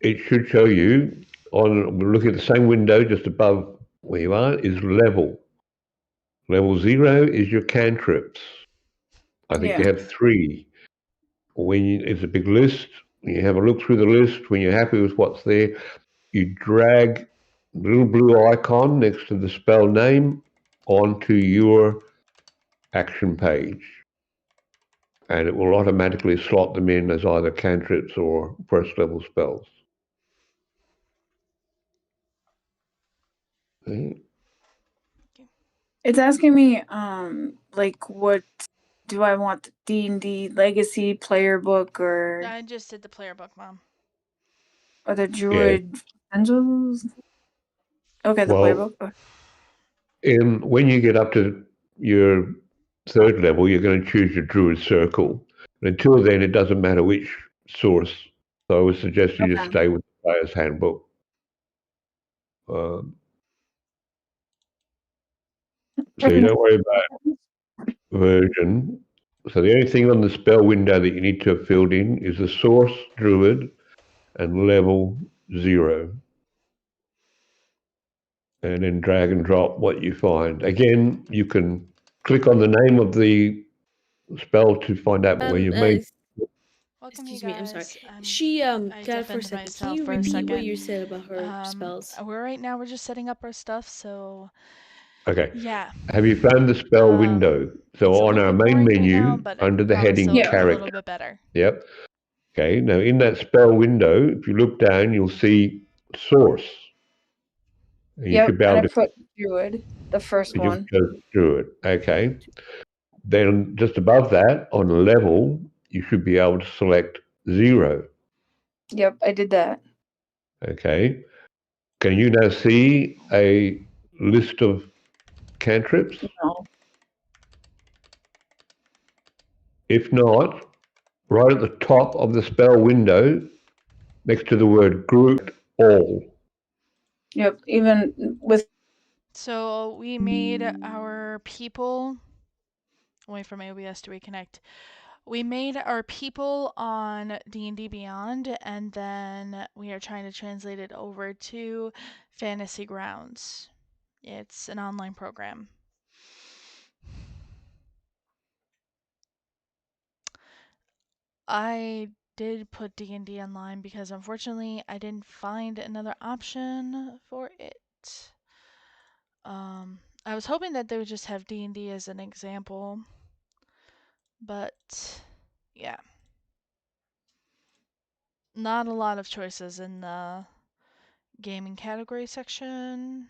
it should show you on, we're looking at the same window just above where you are, is level. Level 0 is your cantrips. I think you
Yeah.
have 3. It's a big list. You have a look through the list. When you're happy with what's there, you drag the little blue icon next to the spell name onto your action page. And it will automatically slot them in as either cantrips or first level spells. Okay.
It's asking me like what do I want, the D&D Legacy player book or
I just did the player book, Mom.
the Druid Angels? Okay, the player
Well,
book.
when you get up to your third level, you're going to choose your Druid Circle. But until then, it doesn't matter which source. So I would suggest you just
Okay.
stay with the Player's Handbook. So you don't worry about version. So the only thing on the spell window that you need to have filled in is the source Druid and level 0. And then drag and drop what you find. Again, you can click on the name of the spell to find out where you've made.
Welcome, you
Excuse me, I'm sorry.
guys.
She
I
got it for a
defended
second. Can
myself
you
for a
repeat what
second.
you said about her spells?
We're just setting up our stuff, so
Okay.
yeah.
Have you found the spell window? So
It's a
on
little
our
bit
main
boring right
menu,
now, but
under
I
the
promise
heading
it'll be a little
Character.
bit better.
Yep. Okay. Now in that spell window, if you look down, you'll see source. And you should be
and
able
I
to
put Druid, the first
just
one.
go through it. Okay. Then just above that, on level, you should be able to select 0.
Yep, I did that.
Okay. Can you now see a list of cantrips?
No.
If not, right at the top of the spell window, next to the word group all.
Yep, even with.
So we made our people. Wait for my OBS to reconnect. We made our people on D&D Beyond, and then we are trying to translate it over to Fantasy Grounds. It's an online program. I did put D&D online because unfortunately I didn't find another option for it. I was hoping that they would just have D&D as an example, but yeah. Not a lot of choices in the gaming category section.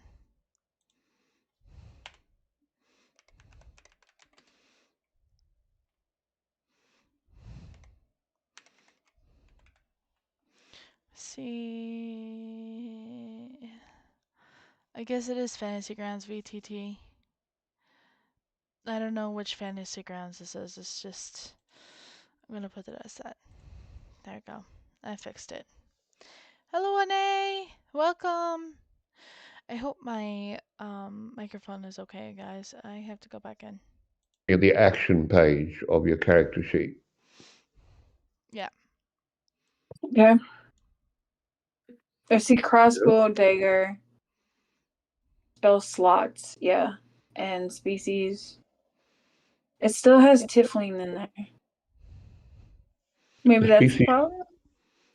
See, I guess it is Fantasy Grounds VTT. I don't know which Fantasy Grounds this is. It's just... I'm gonna put it as that. There we go. I fixed it. Hello, Ane! Welcome! I hope my microphone is okay, guys. I have to go back in.
The action page of your character sheet.
Yeah.
Okay. I see crossbow, dagger, spell slots, yeah, and species. It still has tiefling in there. Maybe
The
that's the
species,
problem?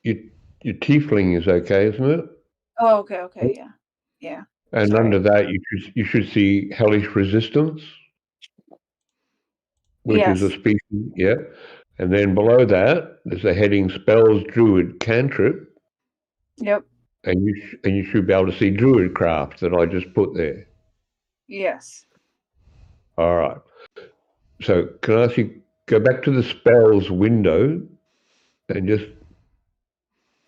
your tiefling is okay, isn't it?
Oh, okay, yeah. Yeah.
And
Sorry.
under that, you should see hellish resistance, which is a
Yes.
species, yeah. And then below that, there's a heading spells, druid, cantrip,
Yep.
and you should be able to see druid craft that I just put there.
Yes.
All right. So can I ask you go back to the spells window and just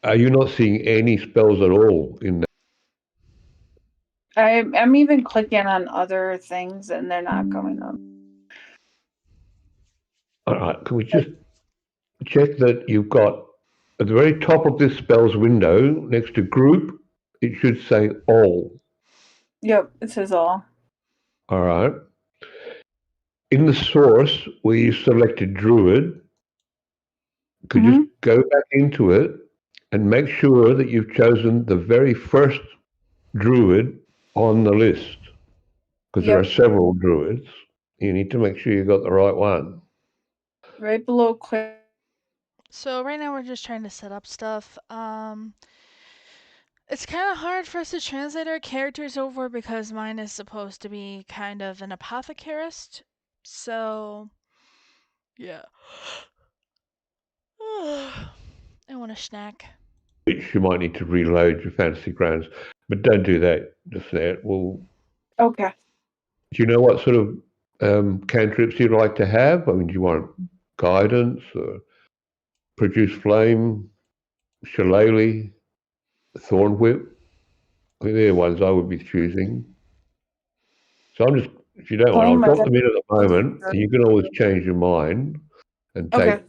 are you not seeing any spells at all in that?
I'm even clicking on other things and they're not coming up.
All right. Can we just check that you've got at the very top of this spells window next to group, it should say all.
Yep, it says all.
All right. In the source where you selected druid, could you just go back into it and make sure that you've chosen the very first druid on the list, because there are several druids. You need to make sure you got the right one.
Right below click.
So right now we're just trying to set up stuff. It's kind of hard for us to translate our characters over because mine is supposed to be kind of an apothecarist. So, yeah. I want a snack.
Which you might need to reload your fantasy grounds, but don't do that just yet. Well,
Okay.
do you know what sort of cantrips you'd like to have? I mean, do you want guidance, or produce flame, shillelagh, thorn whip? I mean, they're ones I would be choosing. So I'm just, if you don't want, I'll
Flame,
drop them in at the moment, and you can always change your mind and take
Okay.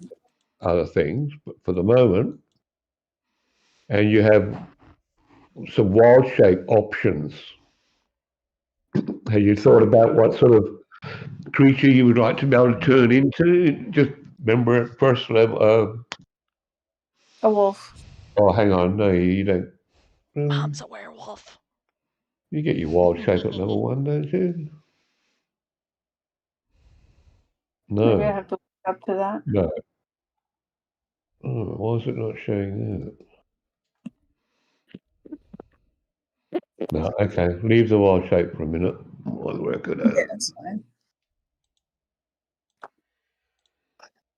other things. But for the moment, and you have some wild shape options. Have you thought about what sort of creature you would like to be able to turn into? Just remember at first level.
A wolf.
Oh, hang on. No, you don't.
Mom's a werewolf.
You get your wild shape at level 1, don't you?
Maybe I
No.
have to look up to that.
No. Oh, why is it not showing that? No, okay. Leave the wild shape for a minute. I'll work it out.
Yeah, that's fine.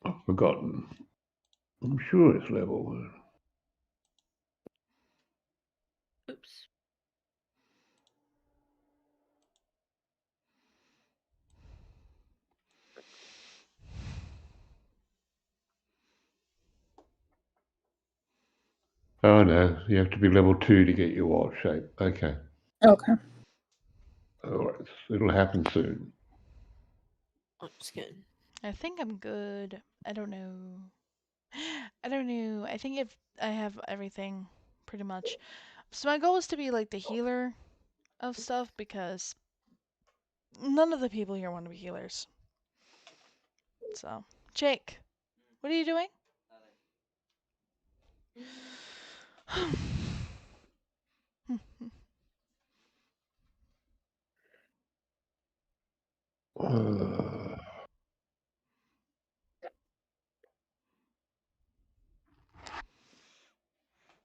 I've forgotten. I'm sure it's level 1.
Oops.
Oh no, you have to be level 2 to get your wild shape. Okay.
Okay.
All right. It'll happen soon.
I'm just kidding.
I think I'm good. I don't know. I don't know. I think if I have everything pretty much. So my goal is to be like the healer of stuff because none of the people here want to be healers. So, Jake, what are you doing?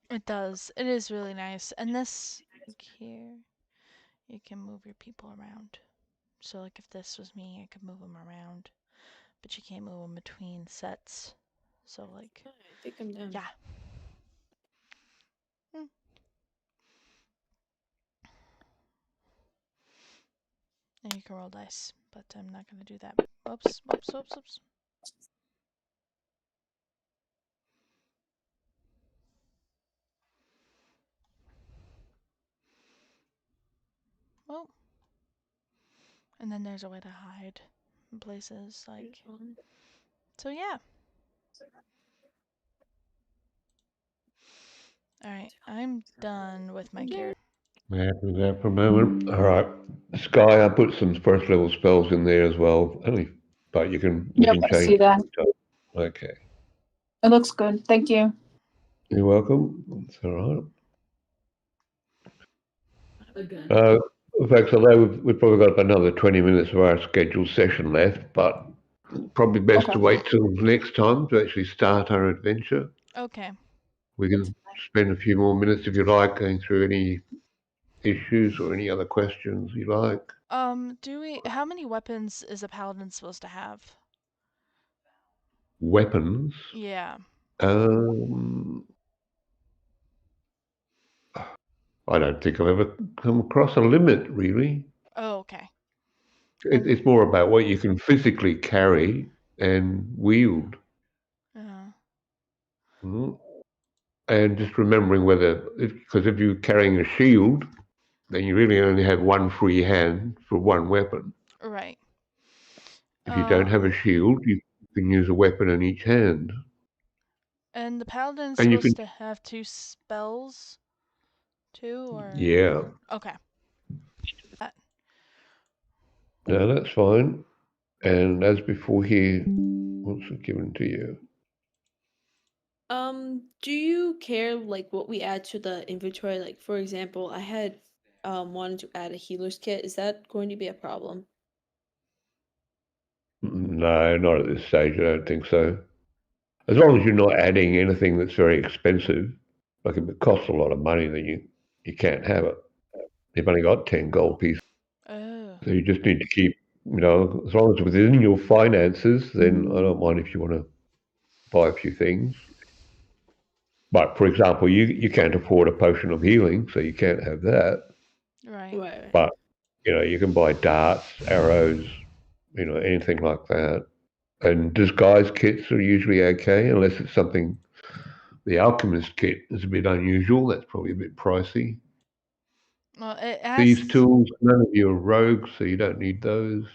It does. It is really nice. And this like here, you can move your people around. So like if this was me, I could move them around, but you can't move them between sets. So like,
I think I'm done.
yeah. And you can roll dice, but I'm not gonna do that. Whoops, whoops, whoops, whoops. Well, and then there's a way to hide in places like. So yeah. All right, I'm done with my gear.
Yeah, do that for a moment. All right, Sky, I put some first level spells in there as well. But you can
I see
change.
that.
Okay,
It looks good. Thank you.
you're welcome. That's all right.
Again.
Folks, although we've probably got another 20 minutes of our scheduled session left, but probably best to wait till next time to actually start our adventure.
Okay.
We can spend a few more minutes if you like going through any issues or any other questions you like.
How many weapons is a paladin supposed to have?
Weapons.
Yeah.
I don't think I've ever come across a limit, really.
Oh, okay.
It's more about what you can physically carry and wield. Mhm. And just remembering because if you're carrying a shield, then you really only have one free hand for one weapon.
Right.
If you don't have a shield, you can use a weapon in each hand.
And the paladin's
And you
supposed
can,
to have 2 spells too, or?
yeah,
Okay.
no, that's fine. And as before here, what's it given to you?
Do you care like what we add to the inventory? Like, for example, I had wanted to add a healer's kit. Is that going to be a problem?
No, not at this stage. I don't think so. As long as you're not adding anything that's very expensive, like if it costs a lot of money, then you can't have it. You've only got 10 gold pieces.
Oh.
So you just need to keep, as long as it's within your finances, then I don't mind if you want to buy a few things. But for example, you can't afford a potion of healing, so you can't have that.
Right.
Right.
But, you can buy darts, arrows, anything like that. And disguise kits are usually okay, unless it's something. The alchemist kit is a bit unusual. That's probably a bit pricey.
Well, it has.
These tools, none of you are rogues, so you don't need those.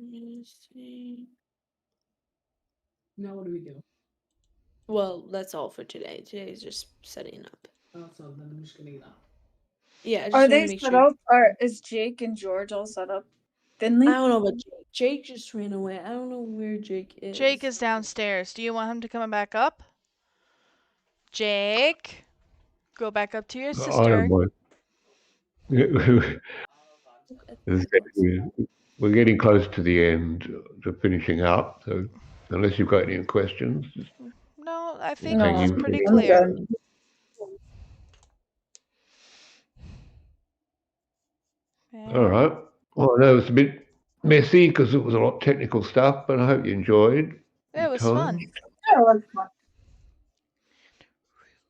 Let me see.
Now what do we do?
Well, that's all for today. Today is just setting up.
Oh, so then I'm just gonna get up.
Yeah, I just
Are
want
they
to make
set
sure.
up? Or is Jake and George all set up? Finley?
I don't know about Jake. Jake just ran away. I don't know where Jake is.
Jake is downstairs. Do you want him to come back up? Jake, go back up to your
I
sister.
don't mind. We're getting close to the end, to finishing up. So unless you've got any questions, just
No, I think
hang
it's
in
pretty
for me.
clear.
All right. Well, I know it's a bit messy because it was a lot of technical stuff, but I hope you enjoyed
It
your
was
time.
fun.
Yeah, it was fun.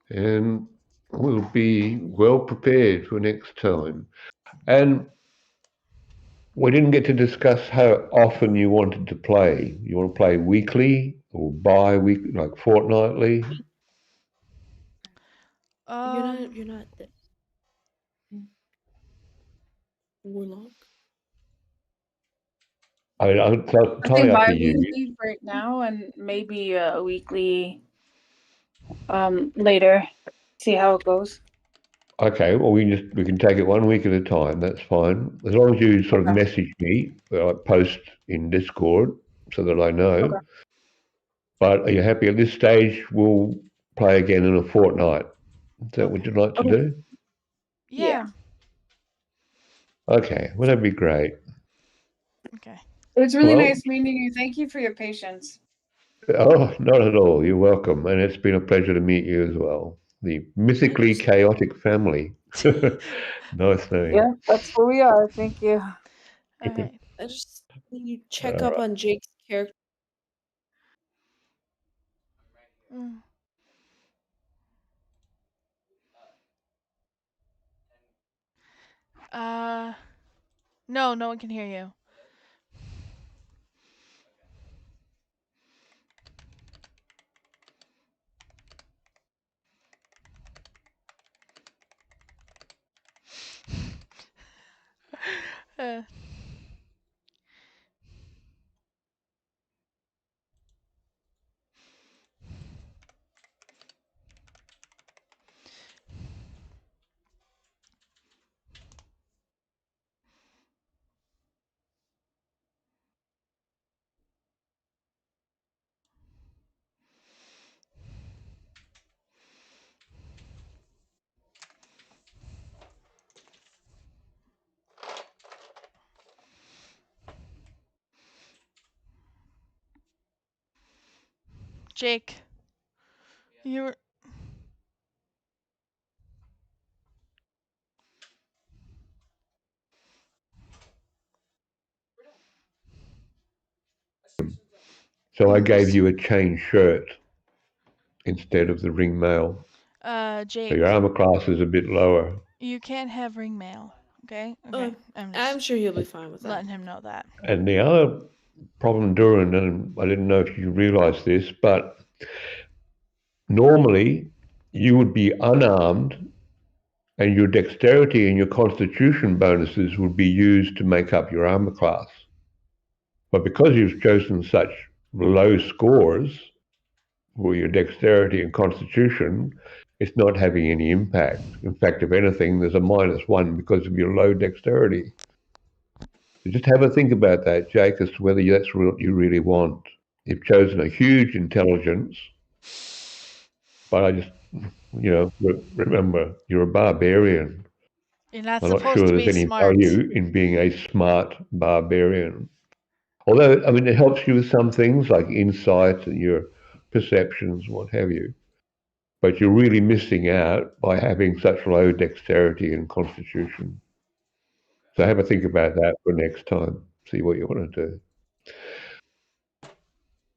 And we'll be well prepared for next time. And we didn't get to discuss how often you wanted to play. You want to play weekly or bi-weekly, like fortnightly?
You're not the warlock.
I'll
I
tell
think
you up to you.
bi-weekly right now, and maybe a weekly later. See how it goes.
Okay, well we can take it 1 week at a time. That's fine, as long as you sort of message me, like post in Discord, so that I know.
Okay.
But are you happy at this stage? We'll play again in a fortnight. Is that what you'd like to do?
Yeah.
Okay, well that'd be great.
Okay.
It was really
Well-
nice meeting you. Thank you for your patience.
Oh, not at all. You're welcome, and it's been a pleasure to meet you as well. The mythically chaotic family. Nice name.
Yeah, that's who we are. Thank you.
All right.
I just need to check up on Jake's character.
Mm. No, no one can hear you. Uh, Jake, you're.
So I gave
Who's-
you a chain shirt instead of the ring mail. So
Jake,
your armor class is a bit lower.
you can't have ring mail. Okay.
Oh,
Okay. I'm just
I'm sure he'll be fine with that.
letting him know that.
And the other problem, Durin, and I didn't know if you realised this, but normally you would be unarmed and your dexterity and your constitution bonuses would be used to make up your armor class. But because you've chosen such low scores for your dexterity and constitution, it's not having any impact. In fact, if anything, there's a -1 because of your low dexterity. So just have a think about that, Jake, as to whether that's what you really want. You've chosen a huge intelligence, but I just, remember, you're a barbarian.
You're not
I'm not
supposed
sure
to
there's
be
any
smart.
value in being a smart barbarian. Although, I mean, it helps you with some things like insight and your perceptions, what have you. But you're really missing out by having such low dexterity and constitution. So have a think about that for next time. See what you want to do.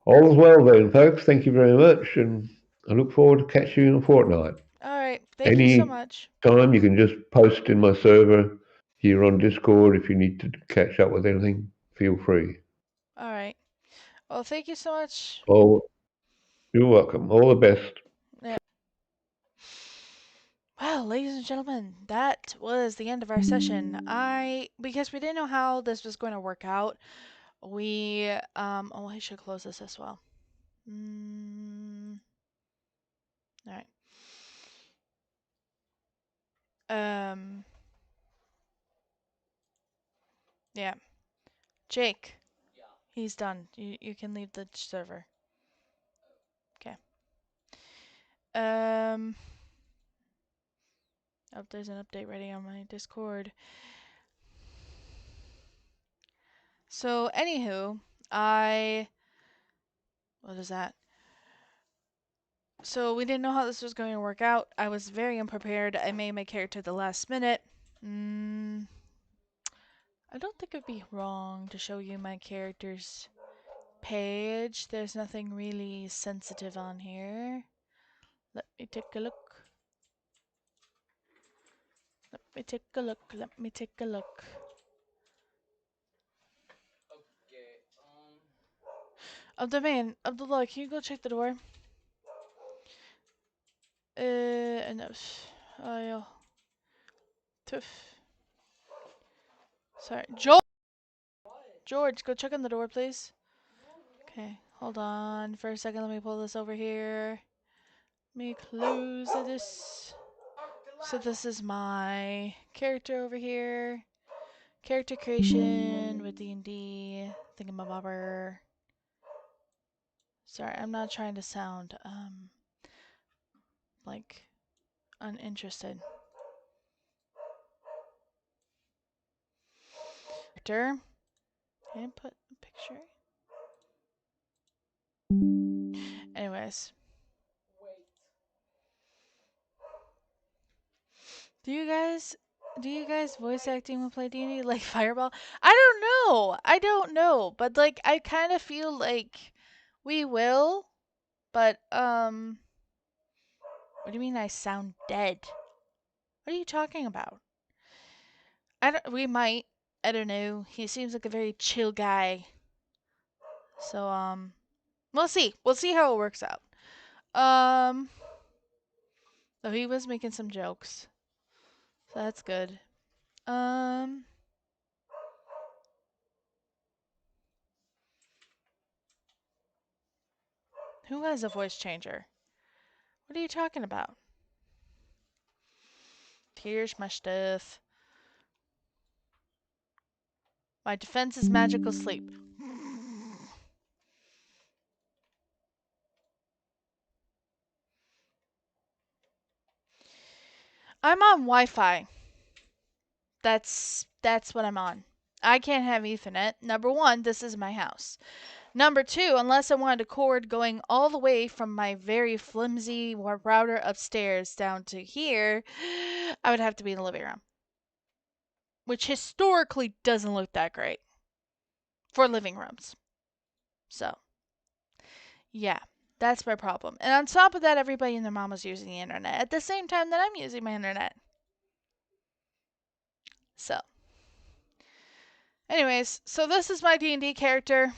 All is well then, folks. Thank you very much, and I look forward to catching you in a fortnight.
All right. Thank you so much.
Time you can just post in my server here on Discord if you need to catch up with anything. Feel free.
All right. Well, thank you so much.
Oh, you're welcome. All the best.
Well, ladies and gentlemen, that was the end of our session. Because we didn't know how this was going to work out, I should close this as well. All right. Yeah. Jake. He's done. You can leave the server. Okay. Oh, there's an update ready on my Discord. So, anywho, what is that? So, we didn't know how this was going to work out. I was very unprepared. I made my character at the last minute. I don't think it'd be wrong to show you my character's page. There's nothing really sensitive on here. Let me take a look. Let me take a look. Let me take a look. Abdullah, can you go check the door? No. Oh, yeah. Tuff. Sorry. George, go check on the door, please. Okay, hold on for a second. Let me pull this over here. Let me close this. So this is my character over here. Character creation with D&D thingamabobber. Sorry, I'm not trying to sound like uninterested. Character. Input a picture. Anyways. Do you guys voice acting when play D&D like Fireball? I don't know, but like I kind of feel like we will. But, what do you mean I sound dead? What are you talking about? We might. I don't know. He seems like a very chill guy. So, we'll see. We'll see how it works out. So he was making some jokes. So that's good. Who has a voice changer? What are you talking about? Here's my stuff. My defense is magical sleep. I'm on Wi-Fi. That's what I'm on. I can't have Ethernet. Number one, this is my house. Number two, unless I wanted a cord going all the way from my very flimsy router upstairs down to here, I would have to be in the living room. Which historically doesn't look that great for living rooms. So, yeah, that's my problem. And on top of that, everybody and their mom was using the internet at the same time that I'm using my internet. So, anyways, so this is my D&D character.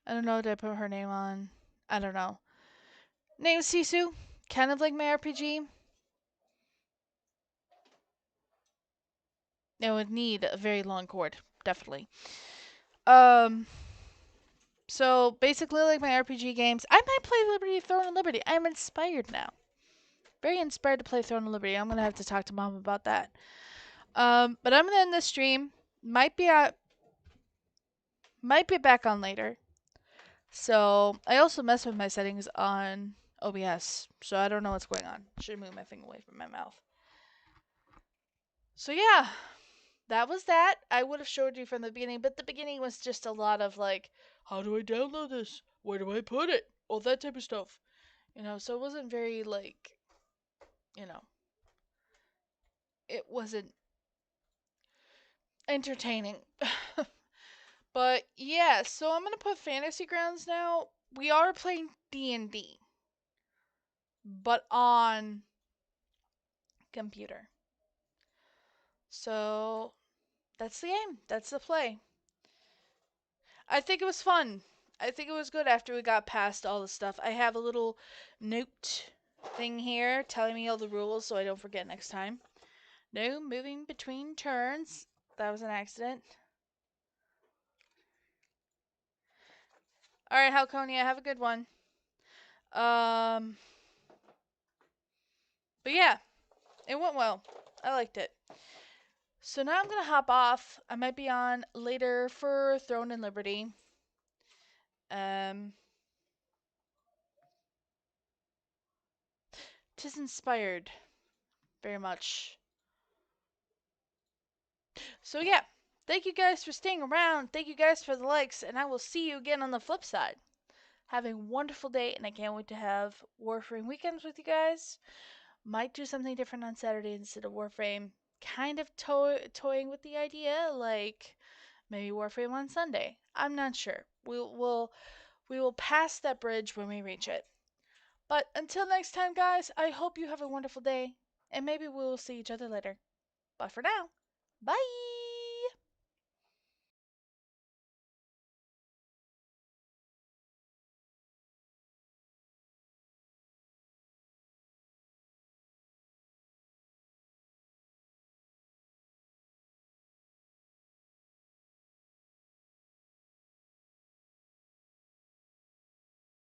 I don't know, did I put her name on? I don't know. Name's Sisu, kind of like my RPG. It would need a very long cord, definitely. So basically like my RPG games, I might play Liberty Throne and Liberty. I'm inspired now. Very inspired to play Throne and Liberty. I'm gonna have to talk to Mom about that. But I'm gonna end this stream. Might be back on later. So I also messed with my settings on OBS, so I don't know what's going on. Should move my thing away from my mouth. So yeah, that was that. I would have showed you from the beginning, but the beginning was just a lot of like, how do I download this? Where do I put it? All that type of stuff. So it wasn't very like, it wasn't entertaining. But yeah, so I'm gonna put Fantasy Grounds now. We are playing D&D, but on computer. So that's the game. That's the play. I think it was fun. I think it was good after we got past all the stuff. I have a little note thing here telling me all the rules so I don't forget next time. No moving between turns. That was an accident. Alright, Halconia, have a good one. But yeah, it went well. I liked it. So now I'm gonna hop off. I might be on later for Throne and Liberty. Tis inspired very much. So yeah, thank you guys for staying around. Thank you guys for the likes, and I will see you again on the flip side. Have a wonderful day, and I can't wait to have Warframe weekends with you guys. Might do something different on Saturday instead of Warframe. Kind of toying with the idea, like maybe Warframe on Sunday. I'm not sure. We will pass that bridge when we reach it. But until next time, guys, I hope you have a wonderful day, and maybe we will see each other later. But for now, bye!